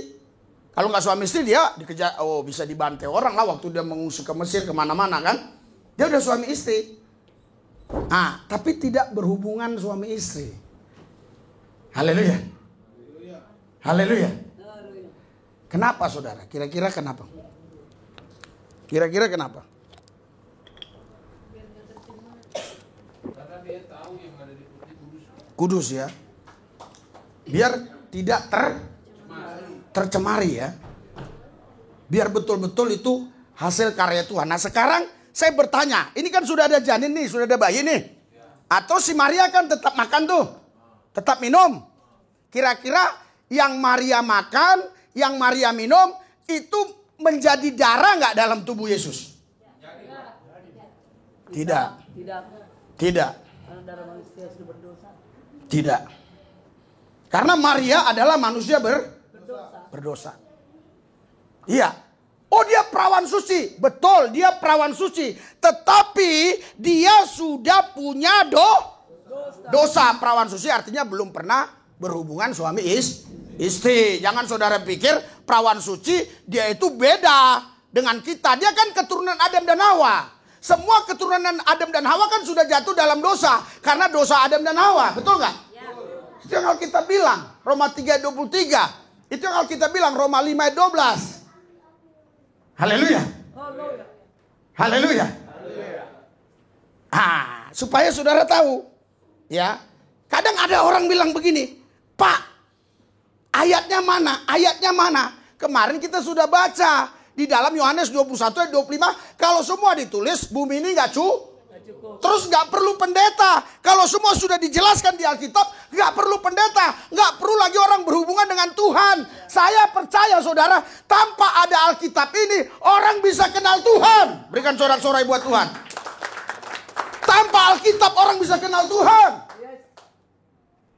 Kalau nggak suami istri dia dikejar, bisa dibantai orang lah waktu dia mengungsi ke Mesir kemana-mana kan. Dia udah suami istri. Nah, tapi tidak berhubungan suami istri. Haleluya. Haleluya. Kenapa saudara? Kira-kira kenapa? Kira-kira kenapa? Karena dia tahu yang ada di putih kudus. Kudus ya. Biar tidak tercemari ya. Biar betul-betul itu hasil karya Tuhan. Nah sekarang saya bertanya, ini kan sudah ada janin nih, sudah ada bayi nih. Atau si Maria kan tetap makan tuh, tetap minum. Kira-kira yang Maria makan, yang Maria minum, itu menjadi darah nggak dalam tubuh Yesus? Tidak. Tidak. Tidak. Karena Maria adalah manusia berdosa. Iya. Oh dia perawan suci. Betul dia perawan suci. Tetapi dia sudah punya dosa. Perawan suci artinya belum pernah berhubungan suami istri. Jangan saudara pikir perawan suci dia itu beda dengan kita. Dia kan keturunan Adam dan Hawa. Semua keturunan Adam dan Hawa kan sudah jatuh dalam dosa. Karena dosa Adam dan Hawa. Betul nggak? Itu yang Alkitab bilang. Roma 3:23. Itu yang Alkitab bilang. Roma 5:12. Haleluya. Haleluya. Supaya saudara tahu. Ya. Kadang ada orang bilang begini. Pak, ayatnya mana? Ayatnya mana? Kemarin kita sudah baca. Di dalam Yohanes 21 ayat 25. Kalau semua ditulis, bumi ini gak cukup. Terus gak perlu pendeta. Kalau semua sudah dijelaskan di Alkitab, gak perlu pendeta. Gak perlu lagi orang berhubungan dengan Tuhan. Saya percaya saudara, tanpa ada Alkitab ini, orang bisa kenal Tuhan. Berikan sorak-sorai buat Tuhan. Tanpa Alkitab orang bisa kenal Tuhan.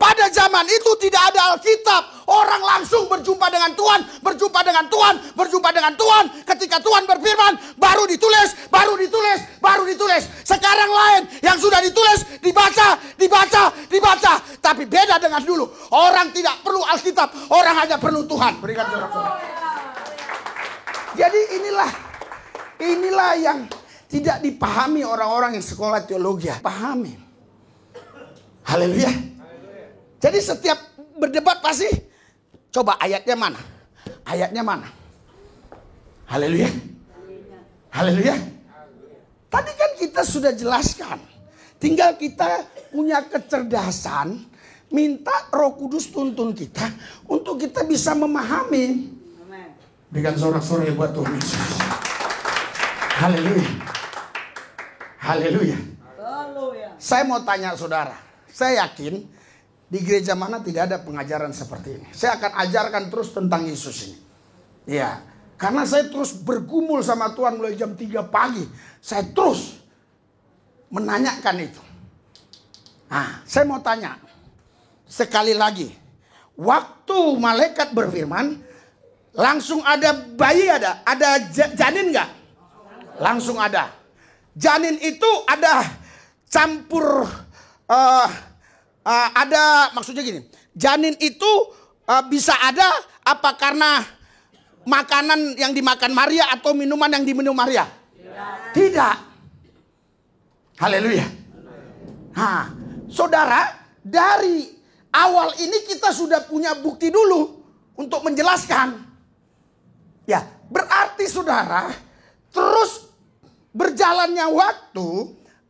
Pada zaman itu tidak ada Alkitab. Orang langsung berjumpa dengan Tuhan. Berjumpa dengan Tuhan. Berjumpa dengan Tuhan. Ketika Tuhan berfirman. Baru ditulis. Baru ditulis. Baru ditulis. Sekarang lain. Yang sudah ditulis. Dibaca. Dibaca. Dibaca. Tapi beda dengan dulu. Orang tidak perlu Alkitab. Orang hanya perlu Tuhan. Berikan sorak-sorai. Jadi inilah yang tidak dipahami orang-orang yang sekolah teologi. Pahami. Haleluya. Jadi setiap berdebat pasti coba ayatnya mana? Ayatnya mana? Haleluya. Haleluya. Tadi kan kita sudah jelaskan. Tinggal kita punya kecerdasan, minta Roh Kudus tuntun kita untuk kita bisa memahami. Berikan sorak-sorai buat Tuhan Yesus. Haleluya. Haleluya. Saya mau tanya saudara, saya yakin di gereja mana tidak ada pengajaran seperti ini. Saya akan ajarkan terus tentang Yesus ini. Ya, karena saya terus bergumul sama Tuhan mulai jam 3 pagi. Saya terus menanyakan itu. Nah, saya mau tanya. Sekali lagi. Waktu malaikat berfirman, langsung ada bayi ada? Ada janin nggak? Langsung ada. Janin itu ada campur... ada maksudnya gini, janin itu bisa ada apa karena makanan yang dimakan Maria atau minuman yang diminum Maria? Tidak. Haleluya. Nah, saudara, dari awal ini kita sudah punya bukti dulu untuk menjelaskan. Ya, berarti saudara, terus berjalannya waktu,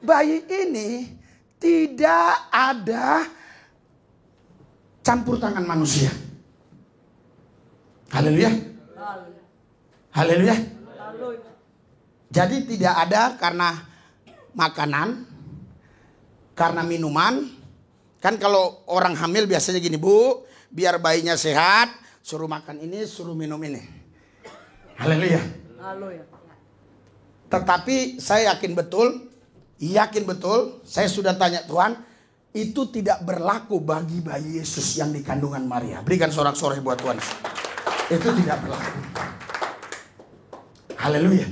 bayi ini tidak ada campur tangan manusia. Haleluya. Haleluya. Jadi tidak ada karena makanan, karena minuman. Kan kalau orang hamil biasanya gini, Bu, biar bayinya sehat, suruh makan ini, suruh minum ini. Haleluya. Tetapi saya yakin betul, saya sudah tanya Tuhan, itu tidak berlaku bagi bayi Yesus yang di kandungan Maria. Berikan sorak-sorai buat Tuhan. Itu tidak berlaku. Haleluya.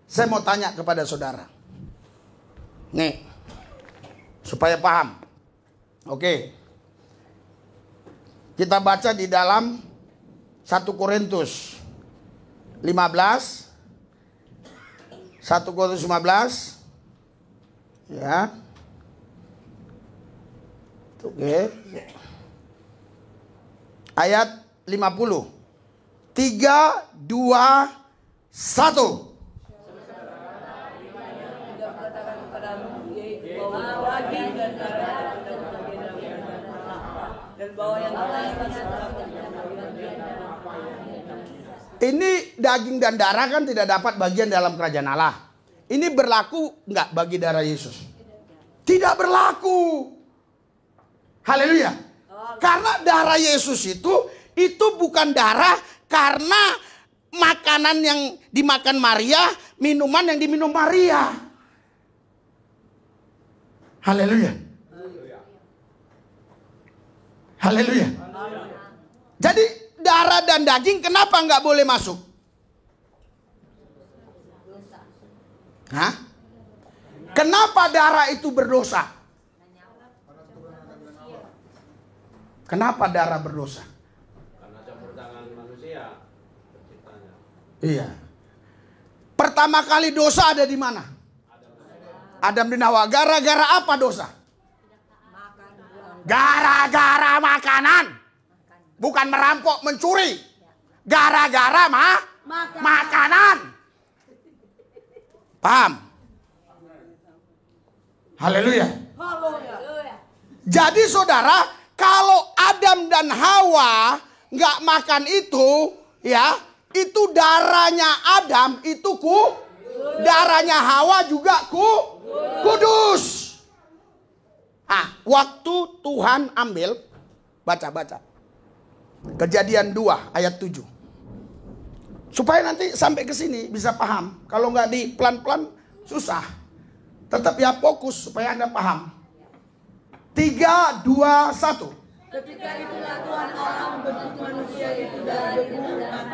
Saya mau tanya kepada saudara. Nih, supaya paham. Oke. Kita baca di dalam 1 Korintus 15. 1 Korintus 15. Ya. Oke. Ayat 50. 3, 2, 1. Ini daging dan darah kan tidak dapat bagian dalam kerajaan Allah. Ini berlaku enggak bagi darah Yesus? Tidak berlaku. Haleluya. Karena darah Yesus itu bukan darah karena makanan yang dimakan Maria, minuman yang diminum Maria. Haleluya. Haleluya. Jadi darah dan daging kenapa nggak boleh masuk? Hah? Kenapa darah itu berdosa? Kenapa darah berdosa? Karena campur tangan manusia penciptanya. Iya. Pertama kali dosa ada di mana? Adam dan Hawa. Gara-gara apa dosa? Gara-gara makanan. Bukan merampok, mencuri. Gara-gara makanan. Paham? Haleluya. Jadi saudara, kalau Adam dan Hawa nggak makan itu, ya, itu darahnya Adam itu darahnya Hawa juga kudus. Waktu Tuhan ambil, baca. Kejadian 2 ayat 7. Supaya nanti sampai ke sini bisa paham. Kalau nggak di pelan-pelan susah. Tetap ya fokus supaya Anda paham. 3, 2, 1. Ketika itulah Tuhan Allah membentuk manusia itu dari debu dan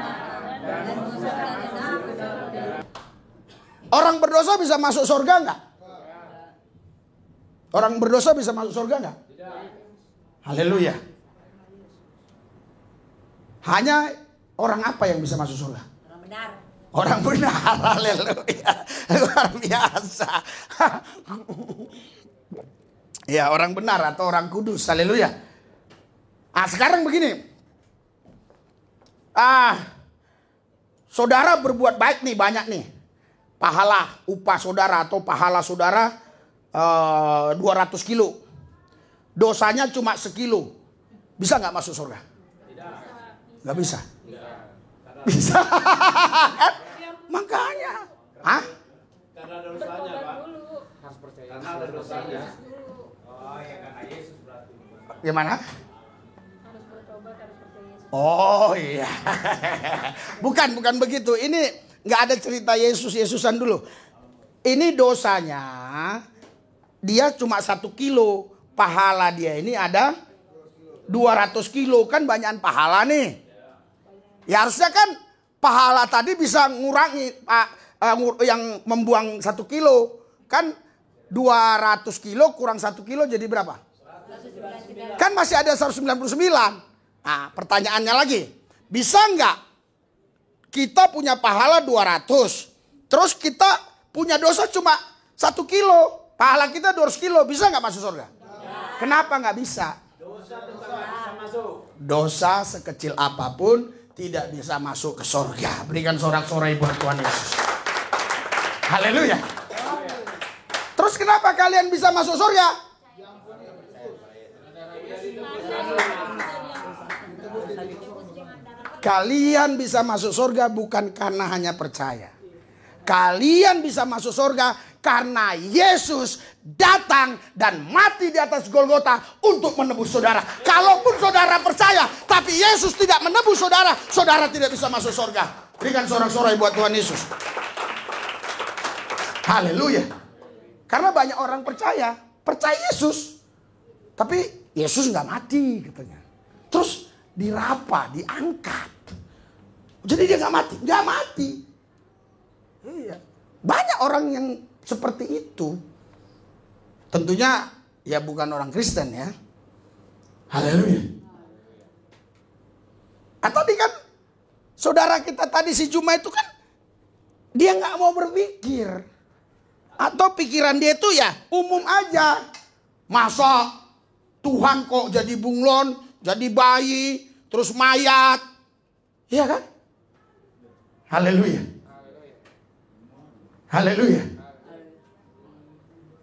Orang berdosa bisa masuk surga enggak? Orang berdosa bisa masuk surga enggak? Haleluya. Hanya orang apa yang bisa masuk surga? orang benar. Orang benar. Haleluya. Luar biasa. Ya, orang benar atau orang kudus. Haleluya. Sekarang begini. Saudara berbuat baik nih, banyak nih. Pahala upah saudara atau pahala saudara 200 kilo. Dosanya cuma sekilo. Bisa nggak masuk surga? Nggak bisa. Bisa. Makanya. Karena ada dosanya, Pak. Karena ada dosanya. Oh ya, karena Yesus berarti. Gimana? Oh iya. Bukan begitu. Ini nggak ada cerita Yesusan dulu. Ini dosanya dia cuma 1 kilo. Pahala dia ini ada 200 kilo. Kan banyakan pahala nih. Ya harusnya kan pahala tadi bisa ngurangi yang membuang 1 kilo. Kan 200 kilo kurang 1 kilo jadi berapa? Kan masih ada 199. Pertanyaannya lagi, bisa nggak kita punya pahala 200, terus kita punya dosa cuma 1 kilo, pahala kita 200 kilo, bisa nggak masuk surga? Kenapa nggak bisa? Dosa sekecil apapun tidak bisa masuk ke surga. Berikan sorak-sorai buat Tuhan Yesus. Haleluya. Terus kenapa kalian bisa masuk surga? Kalian bisa masuk surga bukan karena hanya percaya. Kalian bisa masuk surga Karena Yesus datang dan mati di atas Golgota untuk menebus saudara. Kalaupun saudara percaya, tapi Yesus tidak menebus saudara, saudara tidak bisa masuk surga. Berikan sorak-sorai buat Tuhan Yesus. Haleluya. Karena banyak orang percaya Yesus, tapi Yesus nggak mati katanya. Terus dirapa, diangkat. Jadi dia nggak mati. Iya. Banyak orang yang seperti itu. Tentunya ya bukan orang Kristen ya. Haleluya. Tadi kan saudara kita tadi si Juma itu kan dia nggak mau berpikir. Atau pikiran dia itu ya umum aja. Masa Tuhan kok jadi bunglon, jadi bayi, terus mayat. Iya kan? Haleluya. Haleluya.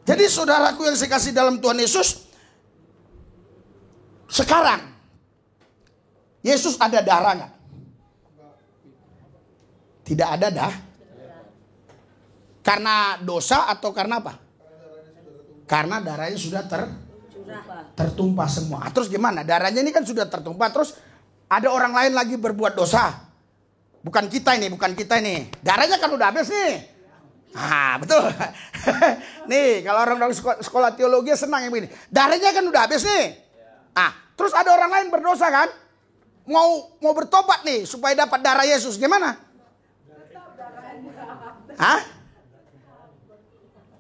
Jadi saudaraku yang saya kasih dalam Tuhan Yesus, sekarang Yesus ada darah nggak? Tidak ada dah. Karena dosa atau karena apa? Karena darahnya sudah tertumpah semua. Terus gimana? Darahnya ini kan sudah tertumpah. Terus ada orang lain lagi berbuat dosa. Bukan kita ini. Darahnya kan udah habis nih. Ah, betul. Nih, kalau orang sekolah teologi senang yang begini. Darahnya kan udah habis nih. Ah, terus ada orang lain berdosa kan? Mau bertobat nih supaya dapat darah Yesus. Gimana? Hah?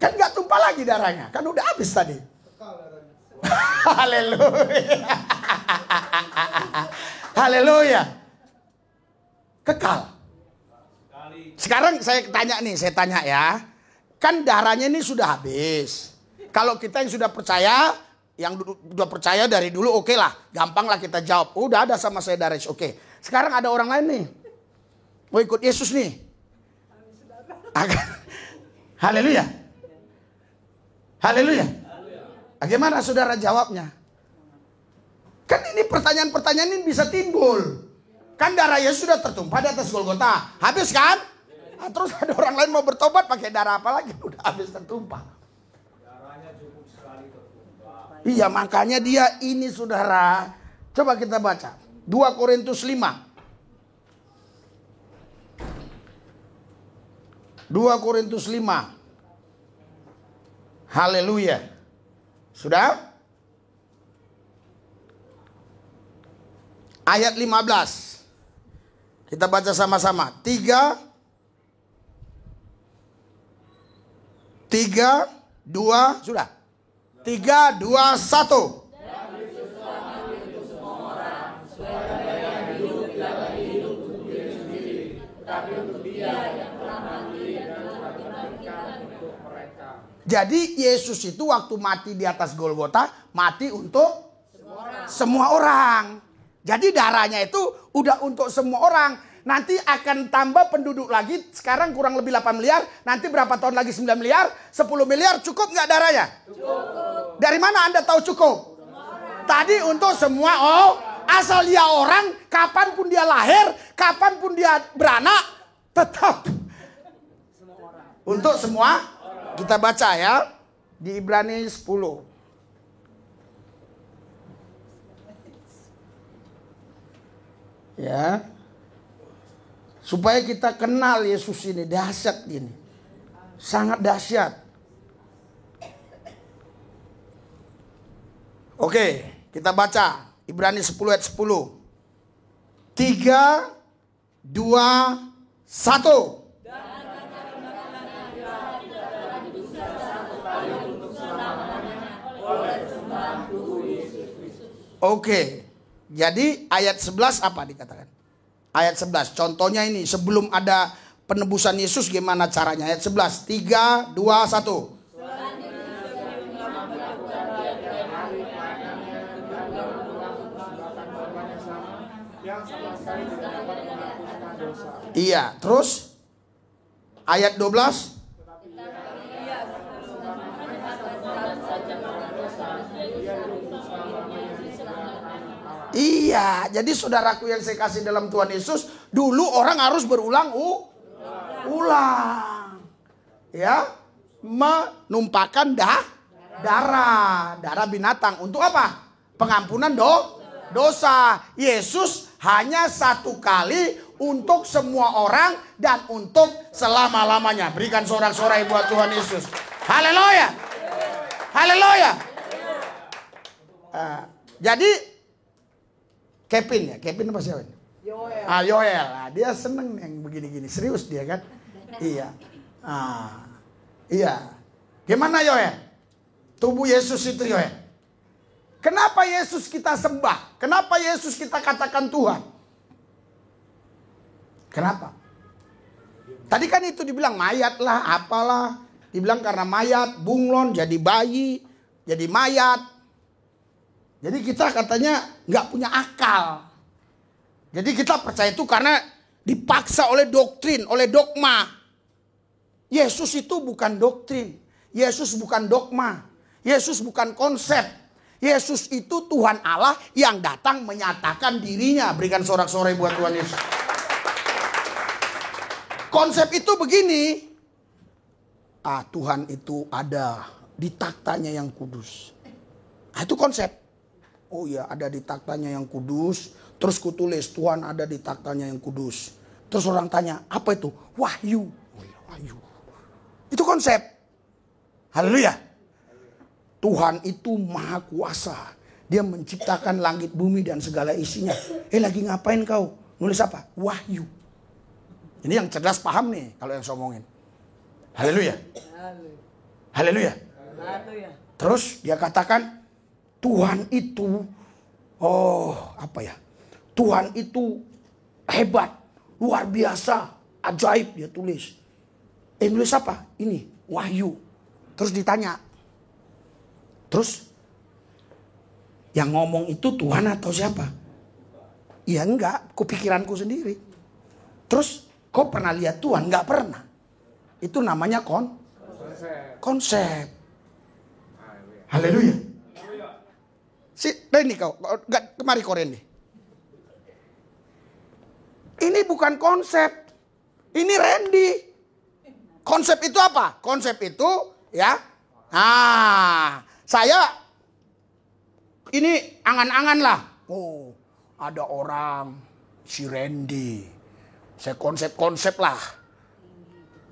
Kan nggak tumpah lagi darahnya. Kan udah habis tadi. Haleluya. Haleluya. Kekal. Sekarang saya tanya ya. Kan darahnya ini sudah habis. Kalau kita yang sudah percaya, yang sudah percaya dari dulu oke lah. Gampang lah kita jawab. Udah ada sama saya darah, oke. Sekarang ada orang lain nih. Mau ikut Yesus nih. Haleluya. Haleluya. Bagaimana saudara jawabnya? Kan ini pertanyaan-pertanyaan ini bisa timbul. Kan darah Yesus sudah tertumpah di atas Golgota. Habis kan? Nah, terus ada orang lain mau bertobat pakai darah apa lagi? Udah habis tertumpah. Darahnya cukup sekali tertumpah. Iya, makanya dia ini saudara. Coba kita baca. 2 Korintus 5. 2 Korintus 5. Haleluya. Sudah? Ayat 15. Kita baca sama-sama. 3, 2, sudah. 3, 2, 1. Jadi Yesus itu waktu mati di atas Golgota, mati untuk semua orang. Jadi darahnya itu udah untuk semua orang. Nanti akan tambah penduduk lagi. Sekarang kurang lebih 8 miliar. Nanti berapa tahun lagi 9 miliar? 10 miliar cukup nggak darahnya? Cukup. Dari mana Anda tahu cukup? Tadi untuk semua asal dia orang, kapanpun dia lahir, kapanpun dia beranak, tetap. Untuk semua. Kita baca ya. Di Ibrani 10. Ya. Supaya kita kenal Yesus ini. Dahsyat ini. Sangat dahsyat. Oke. Kita baca. Ibrani 10 ayat 10. 3, 2, 1. Oke. Jadi ayat 11 apa dikatakan? Ayat 11. Contohnya ini sebelum ada penebusan Yesus gimana caranya? Ayat 11. 3, 2, 1. Iya, terus ayat 12. Iya, jadi saudaraku yang saya kasih dalam Tuhan Yesus, dulu orang harus berulang. Ya, menumpahkan darah binatang. Untuk apa? Pengampunan dosa. Yesus hanya satu kali untuk semua orang dan untuk selama-lamanya. Berikan sorak-sorai buat Tuhan Yesus. Haleluya. Haleluya. Jadi Kevin apa siapa ini? Yoel. Dia seneng yang begini-gini. Serius dia kan? Iya. Iya. Gimana Yoel? Tubuh Yesus itu Yoel. Kenapa Yesus kita sembah? Kenapa Yesus kita katakan Tuhan? Kenapa? Tadi kan itu dibilang mayat lah, apalah. Dibilang karena mayat, bunglon, jadi bayi, jadi mayat. Jadi kita katanya nggak punya akal. Jadi kita percaya itu karena dipaksa oleh doktrin, oleh dogma. Yesus itu bukan doktrin. Yesus bukan dogma. Yesus bukan konsep. Yesus itu Tuhan Allah yang datang menyatakan dirinya. Berikan sorak-sorai buat Tuhan Yesus. Konsep itu begini. Tuhan itu ada di taktanya yang kudus. Itu konsep. Oh iya, ada di taktanya yang kudus. Terus kutulis Tuhan ada di taktanya yang kudus. Terus orang tanya, apa itu? Wahyu. Oh iya, wahyu. Itu konsep. Haleluya. Tuhan itu maha kuasa. Dia menciptakan langit, bumi dan segala isinya. Lagi ngapain kau? Nulis apa? Wahyu. Ini yang cerdas paham nih kalau yang saya omongin. Haleluya. Haleluya. Terus dia katakan Tuhan itu Tuhan itu hebat, luar biasa, ajaib dia tulis. Nulis apa? Ini wahyu. Terus ditanya. Terus yang ngomong itu Tuhan atau siapa? Ya enggak, kepikiranku sendiri. Terus kau pernah lihat Tuhan? Enggak pernah. Itu namanya konsep. Haleluya. Ini kau, kemari koren nih. Ini bukan konsep. Ini Randy. Konsep itu apa? Konsep itu ya. Saya ini angan-angan lah. Oh, ada orang si Randy. Saya konsep-konsep lah.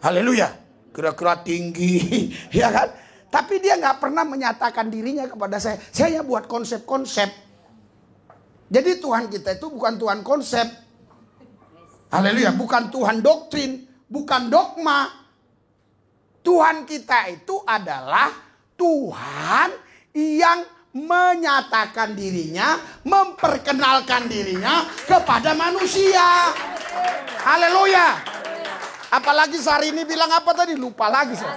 Haleluya. Kira-kira tinggi, ya kan? Tapi dia nggak pernah menyatakan dirinya kepada saya. Saya buat konsep-konsep. Jadi Tuhan kita itu bukan Tuhan konsep. Haleluya. Bukan Tuhan doktrin. Bukan dogma. Tuhan kita itu adalah Tuhan yang menyatakan dirinya, memperkenalkan dirinya kepada manusia. Haleluya. Apalagi sehari ini bilang apa tadi? Lupa lagi saya.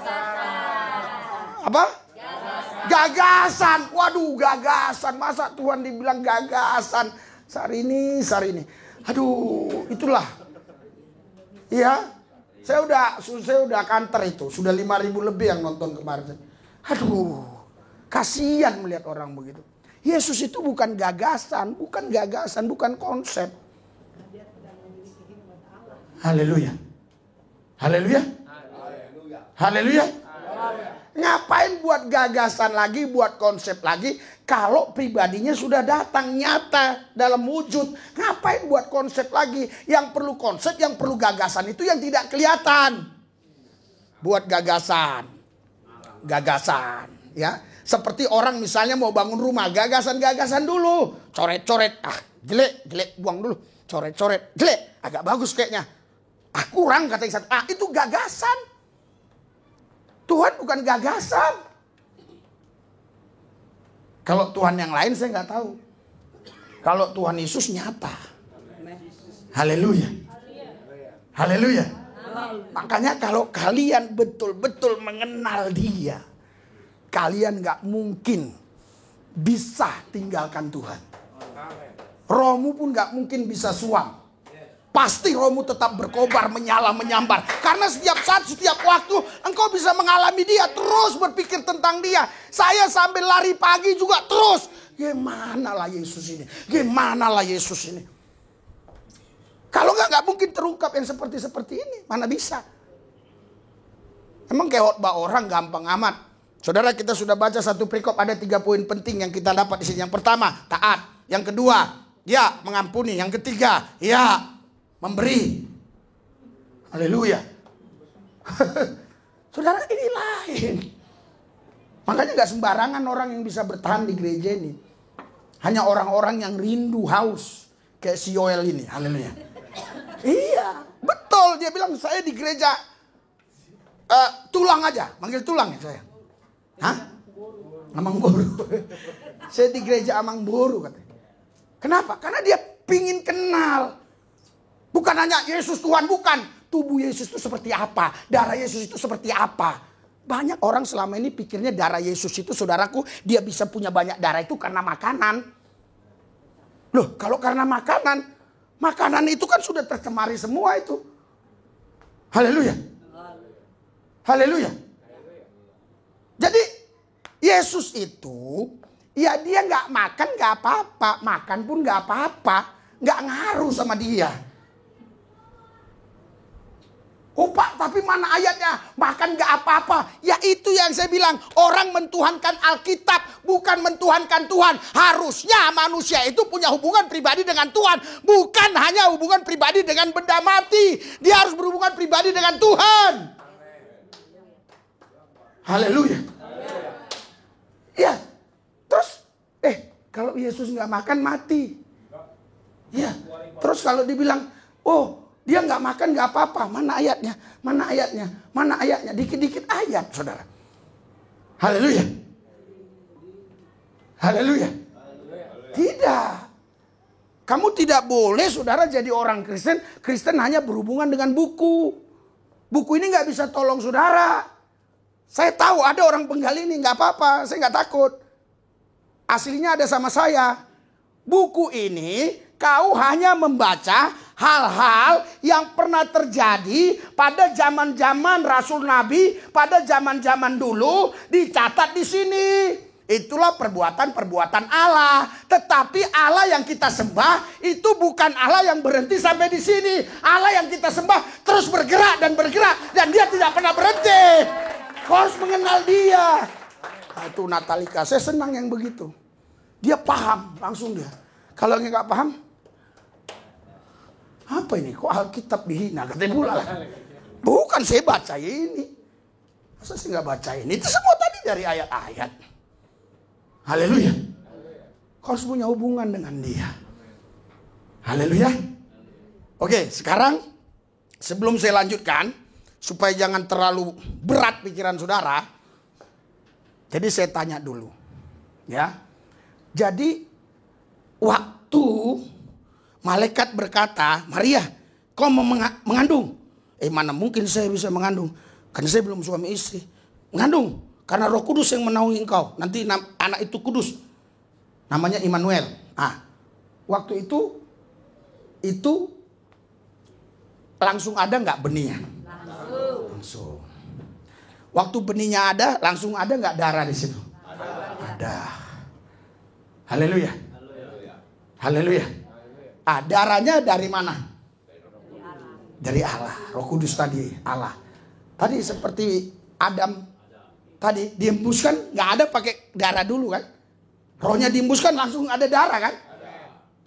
Apa? Gagasan. Waduh, gagasan. Masa Tuhan dibilang gagasan? Sehari ini. Aduh, itulah. Iya. Saya udah kantor itu. Sudah 5.000 lebih yang nonton kemarin. Aduh, kasihan melihat orang begitu. Yesus itu bukan gagasan, bukan konsep. Haleluya. Haleluya. Haleluya. Ngapain buat gagasan lagi, buat konsep lagi, kalau pribadinya sudah datang nyata dalam wujud. Ngapain buat konsep lagi? Yang perlu konsep, yang perlu gagasan itu yang tidak kelihatan. Buat gagasan, ya. Seperti orang misalnya mau bangun rumah, gagasan dulu. Coret-coret, jelek, buang dulu. Coret-coret, jelek, agak bagus kayaknya. Kurang kata yang satu. Itu gagasan. Tuhan bukan gagasan. Kalau Tuhan yang lain saya nggak tahu. Kalau Tuhan Yesus nyata. Haleluya. Haleluya. Makanya kalau kalian betul-betul mengenal Dia, kalian nggak mungkin bisa tinggalkan Tuhan. Rohmu pun nggak mungkin bisa suam. Pasti rohmu tetap berkobar, menyala, menyambar. Karena setiap saat, setiap waktu engkau bisa mengalami Dia. Terus berpikir tentang Dia. Saya sambil lari pagi juga terus. Gimana lah Yesus ini? Gimana lah Yesus ini? Kalau nggak mungkin terungkap yang seperti ini. Mana bisa? Emang kayak khotbah orang gampang amat. Saudara, kita sudah baca satu perikop, ada 3 poin penting yang kita dapat di sini. Yang pertama, taat. Yang kedua, ya mengampuni. Yang ketiga, ya memberi. Haleluya. Saudara, ini lain. Makanya gak sembarangan orang yang bisa bertahan di gereja ini. Hanya orang-orang yang rindu, haus. Kayak si Yoel ini. Haleluya. Iya, betul. Dia bilang, saya di gereja tulang aja. Manggil tulang ya saya. Hah? Amang Boru. Saya di gereja Amang Boru katanya. Kenapa? Karena dia pingin kenal. Bukan hanya Yesus Tuhan, bukan. Tubuh Yesus itu seperti apa? Darah Yesus itu seperti apa? Banyak orang selama ini pikirnya darah Yesus itu, saudaraku, dia bisa punya banyak darah itu karena makanan. Loh, kalau karena makanan itu kan sudah tercemari semua itu. Haleluya. Haleluya. Jadi Yesus itu, ya dia nggak makan nggak apa-apa, makan pun nggak apa-apa, nggak ngaruh sama dia. Oh Pak, tapi mana ayatnya? Makan gak apa-apa. Ya itu yang saya bilang. Orang mentuhankan Alkitab, bukan mentuhankan Tuhan. Harusnya manusia itu punya hubungan pribadi dengan Tuhan. Bukan hanya hubungan pribadi dengan benda mati. Dia harus berhubungan pribadi dengan Tuhan. Haleluya. Ya, terus kalau Yesus gak makan mati. Ya, terus kalau dibilang, oh dia nggak makan nggak apa-apa. Mana ayatnya? Mana ayatnya? Mana ayatnya? Dikit-dikit ayat, saudara. Haleluya. Haleluya. Tidak. Kamu tidak boleh, saudara, jadi orang Kristen. Kristen hanya berhubungan dengan buku. Buku ini nggak bisa tolong saudara. Saya tahu ada orang penggali ini, nggak apa-apa. Saya nggak takut. Aslinya ada sama saya. Buku ini kau hanya membaca hal-hal yang pernah terjadi pada zaman-zaman Rasul Nabi, pada zaman-zaman dulu dicatat di sini. Itulah perbuatan-perbuatan Allah. Tetapi Allah yang kita sembah itu bukan Allah yang berhenti sampai di sini. Allah yang kita sembah terus bergerak dan bergerak dan dia tidak pernah berhenti. Kau harus mengenal dia. Nah, itu Natalika, saya senang yang begitu. Dia paham langsung dia. Kalau nggak paham, apa ini? Kok Alkitab dihina? Katanya pula lah. Bukan saya baca ini. Masa saya nggak baca ini? Itu semua tadi dari ayat-ayat. Haleluya. Kau harus punya hubungan dengan dia. Haleluya. Oke, sekarang sebelum saya lanjutkan, supaya jangan terlalu berat pikiran saudara. Jadi saya tanya dulu. Ya. Jadi waktu malaikat berkata, Maria, kau mau mengandung? Mana mungkin saya bisa mengandung? Karena saya belum suami istri. Mengandung, karena Roh Kudus yang menaungi engkau. Nanti anak itu kudus. Namanya Immanuel. Waktu itu langsung ada nggak benihnya? Langsung. Waktu benihnya ada, langsung ada nggak darah di situ? Ada. Haleluya. Haleluya. Darahnya dari mana? Dari Allah. Roh Kudus tadi Allah. Tadi seperti Adam tadi diembuskan, nggak ada pakai darah dulu kan? Rohnya diembuskan langsung ada darah kan?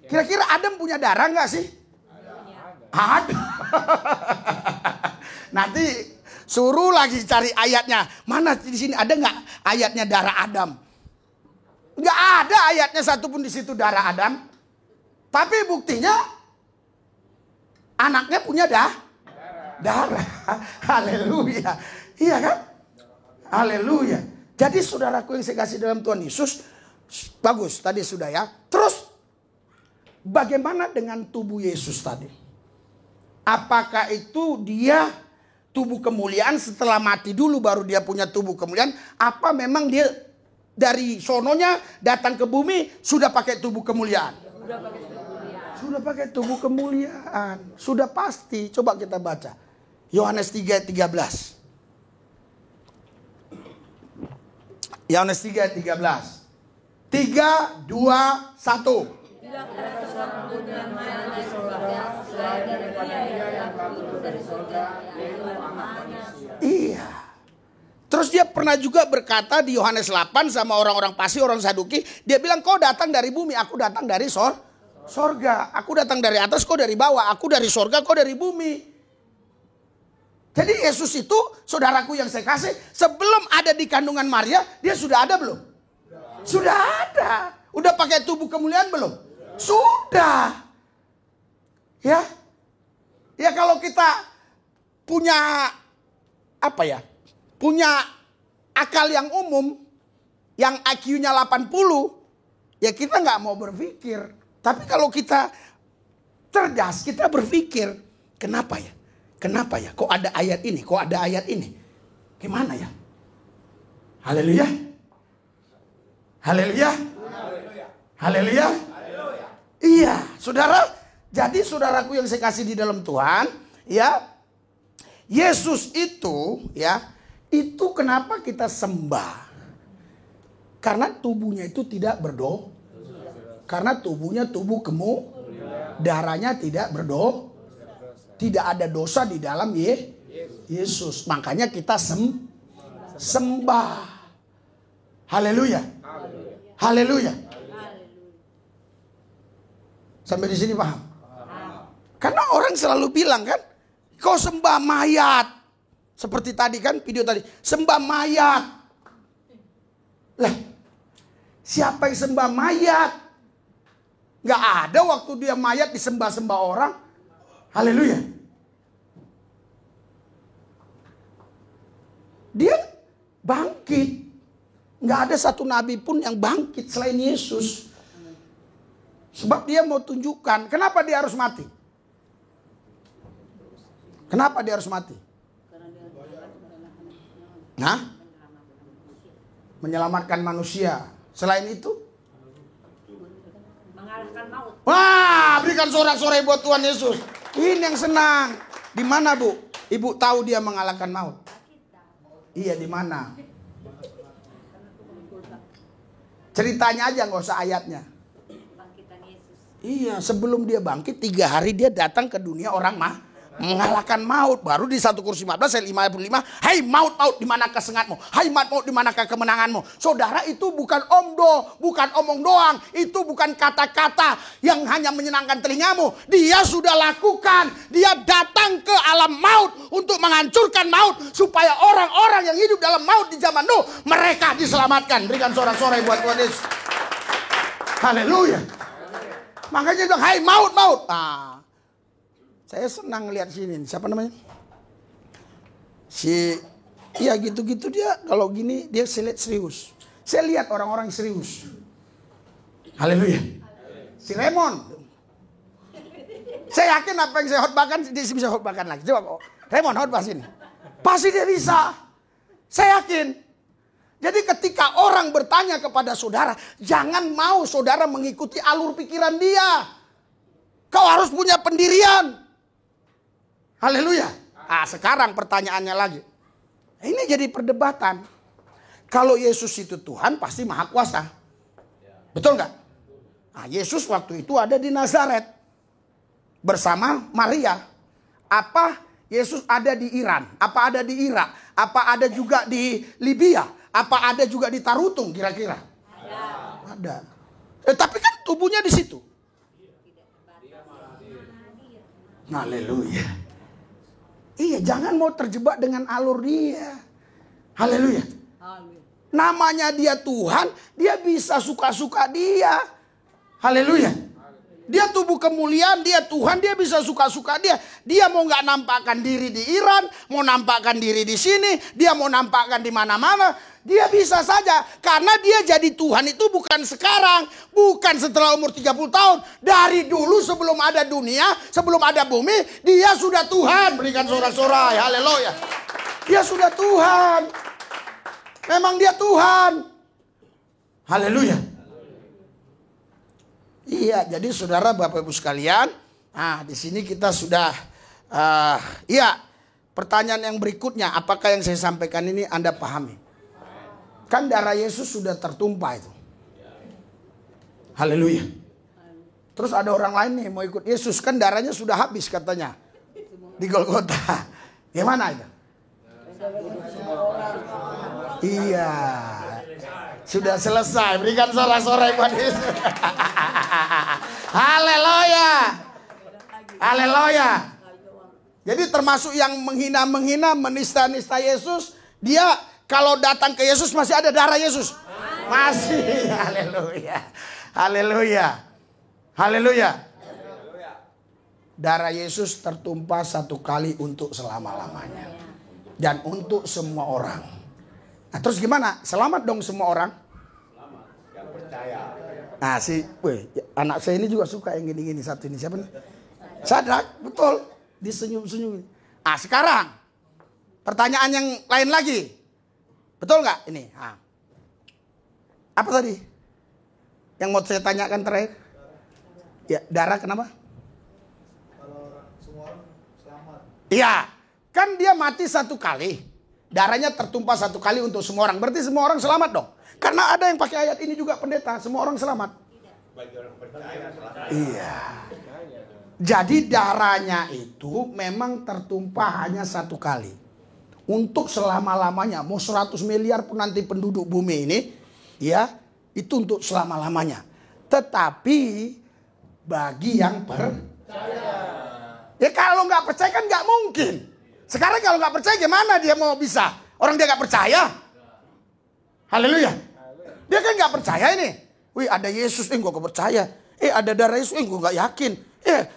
Kira-kira Adam punya darah nggak sih? Ada. Nanti suruh lagi cari ayatnya. Mana di sini ada nggak ayatnya darah Adam? Nggak ada ayatnya satupun di situ darah Adam. Tapi buktinya anaknya punya darah. Haleluya. Iya kan? Haleluya. Jadi saudaraku yang saya kasih dalam Tuhan Yesus, bagus tadi sudah ya. Terus bagaimana dengan tubuh Yesus tadi? Apakah itu dia tubuh kemuliaan setelah mati dulu baru dia punya tubuh kemuliaan? Apa memang dia dari sononya datang ke bumi sudah pakai tubuh kemuliaan? Sudah pakai tubuh kemuliaan. Sudah pasti. Coba kita baca. Yohanes 3:13. Yohanes 3:13. 3, 2, 1. Tidak ada seorang pun yang main di surga selain daripada Dia yang turun dari surga, yaitu Anak Manusia. Iya. Terus dia pernah juga berkata di Yohanes 8 sama orang-orang Parsi, orang Saduki. Dia bilang, kau datang dari bumi, aku datang dari sorga. Aku datang dari atas, kau dari bawah. Aku dari sorga, kau dari bumi. Jadi Yesus itu, saudaraku yang saya kasih, sebelum ada di kandungan Maria, dia sudah ada belum? Sudah ada. Udah pakai tubuh kemuliaan belum? Sudah. Ya. Ya kalau kita punya apa ya? Punya akal yang umum, yang IQ-nya 80, ya kita nggak mau berpikir. Tapi kalau kita cerdas, kita berpikir, kenapa ya? Kenapa ya? Kok ada ayat ini? Kok ada ayat ini? Gimana ya? Haleluya. Haleluya. Haleluya. Iya, saudara. Jadi saudaraku yang saya kasih di dalam Tuhan, ya, Yesus itu, ya, itu kenapa kita sembah? Karena tubuhnya itu tidak berdosa. Karena tubuhnya tubuh darahnya tidak berdosa. Tidak ada dosa di dalam Yesus. Makanya kita sembah. Haleluya. Haleluya. Sampai di sini paham? Karena orang selalu bilang kan, kau sembah mayat. Seperti tadi kan video tadi, sembah mayat. Lah, siapa yang sembah mayat? Gak ada waktu dia mayat disembah-sembah orang. Haleluya. Dia bangkit. Gak ada satu nabi pun yang bangkit selain Yesus. Sebab dia mau tunjukkan, kenapa dia harus mati? Kenapa dia harus mati? Nah, menyelamatkan manusia. Selain itu, mengalahkan maut. wah, berikan sorak-sorai buat Tuhan Yesus. Ini yang senang. Di mana, Bu? Ibu tahu dia mengalahkan maut? Iya, di mana? Ceritanya aja, nggak usah ayatnya. Bangkitan Yesus. Iya, sebelum dia bangkit 3 hari dia datang ke dunia orang mengalahkan maut. Baru di 1 Korintus 15 ayat 55, hai maut, maut, di manakah sengatmu? Hai maut, di manakah kemenanganmu? Saudara, itu bukan bukan omong doang. Itu bukan kata-kata yang hanya menyenangkan telingamu. Dia sudah lakukan. Dia datang ke alam maut untuk menghancurkan maut, supaya orang-orang yang hidup dalam maut di zaman Nuh, mereka diselamatkan. Berikan sorak-sorai buat Tuhan Yesus. Haleluya. Makanya dia bilang, hai maut, maut. Saya senang lihat sini. Siapa namanya? Iya gitu-gitu dia. Kalau gini dia serius. Saya lihat orang-orang serius. Haleluya. Si Raymond. Saya yakin apa yang saya khotbahkan, dia bisa khotbahkan lagi. Coba Raymond khotbah sini. Pasti dia bisa. Saya yakin. Jadi ketika orang bertanya kepada saudara, jangan mau saudara mengikuti alur pikiran dia. Kau harus punya pendirian. Haleluya. Sekarang pertanyaannya lagi. Ini jadi perdebatan. Kalau Yesus itu Tuhan, pasti maha kuasa. Betul nggak? Yesus waktu itu ada di Nazaret bersama Maria. Apa Yesus ada di Iran? Apa ada di Irak? Apa ada juga di Libya? Apa ada juga di Tarutung kira-kira? Ada. Tapi kan tubuhnya di situ. Haleluya. Iya, jangan mau terjebak dengan alur dia. Haleluya. Namanya dia Tuhan, dia bisa suka-suka dia. Haleluya. Dia tubuh kemuliaan, dia Tuhan, dia bisa suka-suka dia. Dia mau nggak nampakkan diri di Iran, mau nampakkan diri di sini, dia mau nampakkan di mana-mana. Dia bisa saja, karena dia jadi Tuhan itu bukan sekarang, bukan setelah umur 30 tahun. Dari dulu sebelum ada dunia, sebelum ada bumi, dia sudah Tuhan. Berikan sorak-sorai, haleluya. Dia sudah Tuhan. Memang dia Tuhan. Haleluya. Iya, jadi saudara Bapak Ibu sekalian, di sini kita sudah, pertanyaan yang berikutnya, apakah yang saya sampaikan ini Anda pahami? Kan darah Yesus sudah tertumpah itu. Haleluya. Terus ada orang lain nih mau ikut Yesus, kan darahnya sudah habis katanya di Golgota. Gimana itu? Iya. Sudah selesai. Berikan sorak-sorai buat Yesus. Haleluya. Haleluya. Jadi termasuk yang menghina-menghina, menista-nista Yesus, dia kalau datang ke Yesus masih ada darah Yesus. Masih. Haleluya. Haleluya. Haleluya. Darah Yesus tertumpah satu kali untuk selama-lamanya. Dan untuk semua orang. Nah terus gimana? Selamat dong semua orang? Selamat. Yang percaya. Nah anak saya ini juga suka yang gini-gini satu ini. Siapa nih? Sadrak, betul. Disenyum-senyum. Nah sekarang. Pertanyaan yang lain lagi. Betul nggak ini? Nah. Apa tadi? Yang mau saya tanyakan terakhir? Ya, darah kenapa? Iya, kan dia mati satu kali. Darahnya tertumpah satu kali untuk semua orang. Berarti semua orang selamat dong. Karena ada yang pakai ayat ini juga pendeta. Semua orang selamat. Iya. Jadi darahnya itu memang tertumpah hanya satu kali. Untuk selama-lamanya. Mau 100 miliar pun nanti penduduk bumi ini. Ya, itu untuk selama-lamanya. Tetapi bagi yang percaya. Ya kalau nggak percaya kan nggak mungkin. Sekarang kalau nggak percaya gimana dia mau bisa? Orang dia nggak percaya. Haleluya. Dia kan nggak percaya ini. Wih ada Yesus, gue nggak percaya. Ada darah Yesus, gue nggak yakin.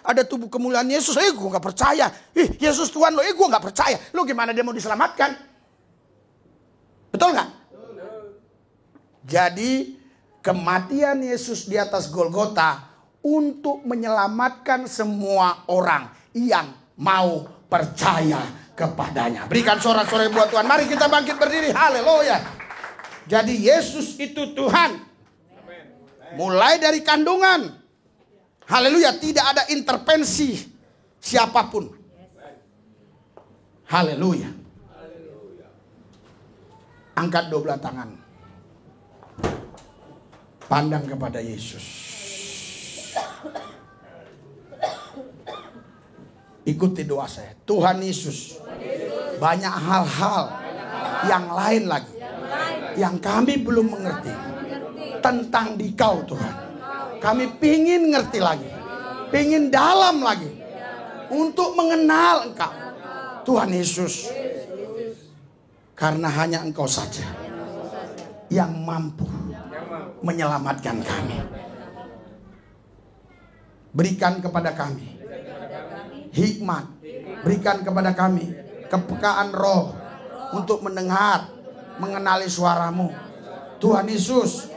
Ada tubuh kemuliaan Yesus, gue nggak percaya. Yesus Tuhan lo, gue nggak percaya. Lo gimana dia mau diselamatkan? Betul nggak? Jadi kematian Yesus di atas Golgota untuk menyelamatkan semua orang yang mau percaya kepadanya. Berikan sorak-sorai buat Tuhan. Mari kita bangkit berdiri. Haleluya. Jadi Yesus itu Tuhan. Mulai dari kandungan. Haleluya. Tidak ada intervensi siapapun. Haleluya. Angkat 12 tangan. Pandang kepada Yesus. Ikuti doa saya. Tuhan Yesus, banyak hal-hal yang lain lagi yang kami belum mengerti tentang Dikau Tuhan. Kami pingin ngerti lagi, pingin dalam lagi untuk mengenal Engkau Tuhan Yesus. Karena hanya Engkau saja yang mampu menyelamatkan kami. Berikan kepada kami hikmat, berikan kepada kami kepekaan roh untuk mendengar, mengenali suaramu. Tuhan Yesus,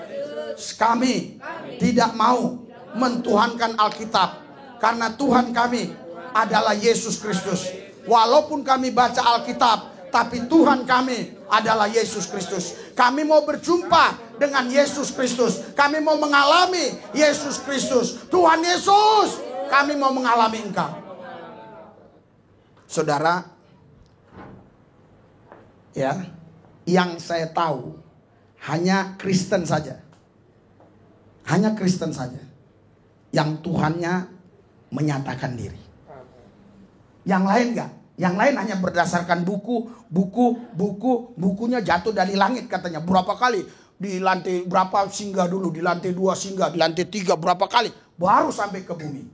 kami tidak mau mentuhankan Alkitab, karena Tuhan kami adalah Yesus Kristus. Walaupun kami baca Alkitab, tapi Tuhan kami adalah Yesus Kristus. Kami mau berjumpa dengan Yesus Kristus. Kami mau mengalami Yesus Kristus. Tuhan Yesus, kami mau mengalami Engkau. Saudara, ya, yang saya tahu hanya Kristen saja. Hanya Kristen saja yang Tuhannya menyatakan diri. Yang lain enggak. Yang lain hanya berdasarkan bukunya jatuh dari langit katanya. Berapa kali di lantai berapa singgah dulu, di lantai 2 singgah, di lantai 3 berapa kali, baru sampai ke bumi.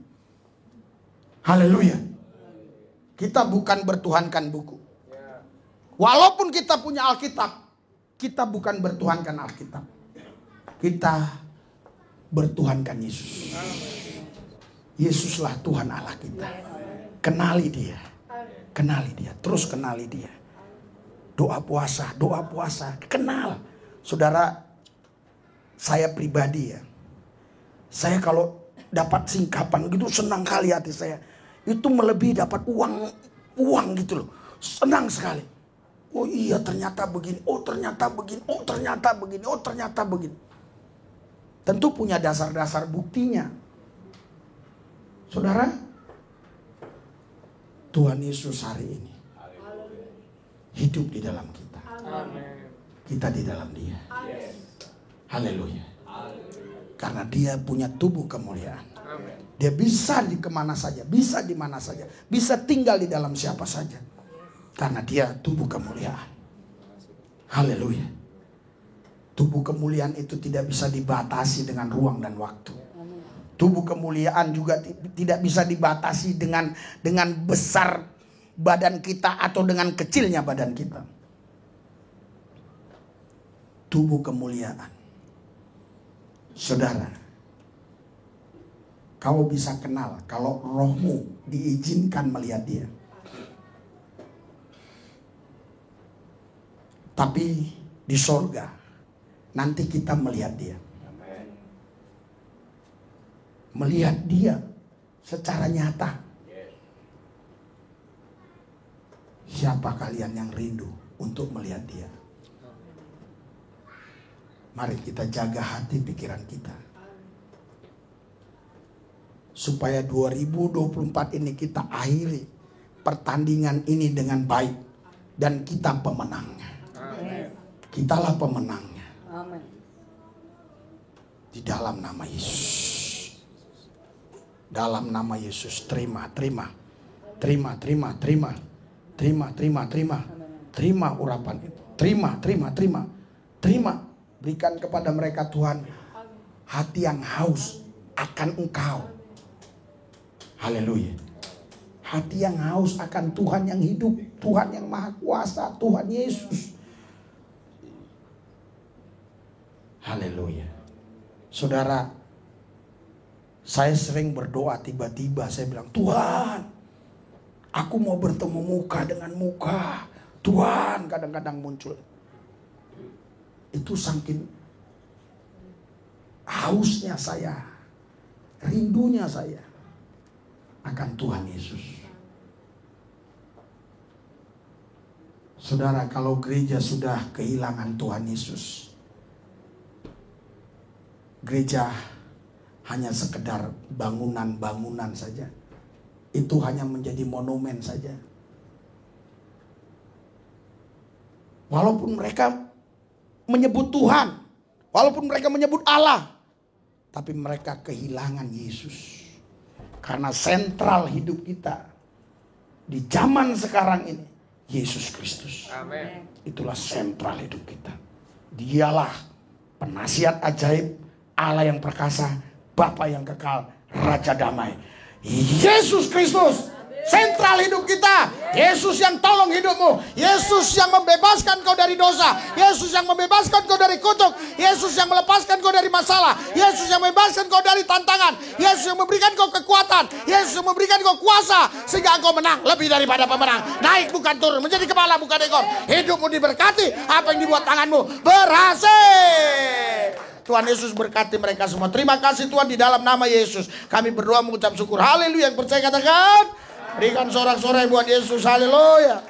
Haleluya. Kita bukan bertuhankan buku. Walaupun kita punya Alkitab, kita bukan bertuhankan Alkitab. Kita bertuhankan Yesus. Yesuslah Tuhan Allah kita. Kenali Dia. Kenali Dia. Terus kenali Dia. Doa puasa. Kenal. Saudara, saya pribadi ya. Saya kalau dapat singkapan gitu senang kali hati saya. Itu melebihi dapat uang gitu loh. Senang sekali. Oh iya ternyata begini. Oh ternyata begini. Oh ternyata begini. Oh ternyata begini. Tentu punya dasar-dasar buktinya. Saudara, Tuhan Yesus hari ini hidup di dalam kita. Kita di dalam Dia. Haleluya. Karena Dia punya tubuh kemuliaan. Dia bisa di kemana saja, bisa di mana saja, bisa tinggal di dalam siapa saja. Karena Dia tubuh kemuliaan. Haleluya. Tubuh kemuliaan itu tidak bisa dibatasi dengan ruang dan waktu. Tubuh kemuliaan juga tidak bisa dibatasi dengan besar badan kita atau dengan kecilnya badan kita. Tubuh kemuliaan. Saudara, kau bisa kenal kalau rohmu diizinkan melihat dia. Tapi di sorga nanti kita melihat dia. Melihat dia secara nyata. Siapa kalian yang rindu untuk melihat dia? Mari kita jaga hati pikiran kita. Supaya 2024 ini kita akhiri pertandingan ini dengan baik. Dan kita pemenangnya. Kitalah pemenangnya. Amin. Di dalam nama Yesus. Dalam nama Yesus, terima urapan itu. Terima. Berikan kepada mereka Tuhan hati yang haus akan Engkau. Haleluya. Hati yang haus akan Tuhan yang hidup, Tuhan yang maha kuasa, Tuhan Yesus. Haleluya. Saudara, saya sering berdoa, tiba-tiba saya bilang, Tuhan, aku mau bertemu muka dengan muka. Tuhan kadang-kadang muncul. Itu saking hausnya saya, rindunya saya akan Tuhan Yesus. Saudara, kalau gereja sudah kehilangan Tuhan Yesus, gereja hanya sekedar bangunan-bangunan saja. Itu hanya menjadi monumen saja. Walaupun mereka menyebut Tuhan, walaupun mereka menyebut Allah, tapi mereka kehilangan Yesus. Karena sentral hidup kita di zaman sekarang ini Yesus Kristus. Amin. Itulah sentral hidup kita. Dialah penasihat ajaib, Allah yang perkasa, Bapa yang kekal, Raja damai. Yesus Kristus sentral hidup kita. Yesus yang tolong hidupmu. Yesus yang membebaskan kau dari dosa. Yesus yang membebaskan kau dari kutuk. Yesus yang melepaskan kau dari masalah. Yesus yang membebaskan kau dari tantangan. Yesus yang memberikan kau kekuatan. Yesus yang memberikan kau kuasa sehingga engkau menang lebih daripada pemenang. Naik bukan turun, menjadi kepala bukan ekor. Hidupmu diberkati, apa yang dibuat tanganmu berhasil. Tuhan Yesus berkati mereka semua. Terima kasih Tuhan, di dalam nama Yesus kami berdoa mengucap syukur. Haleluya. Yang percaya katakan, berikan sorak-sorai buat Yesus. Haleluya.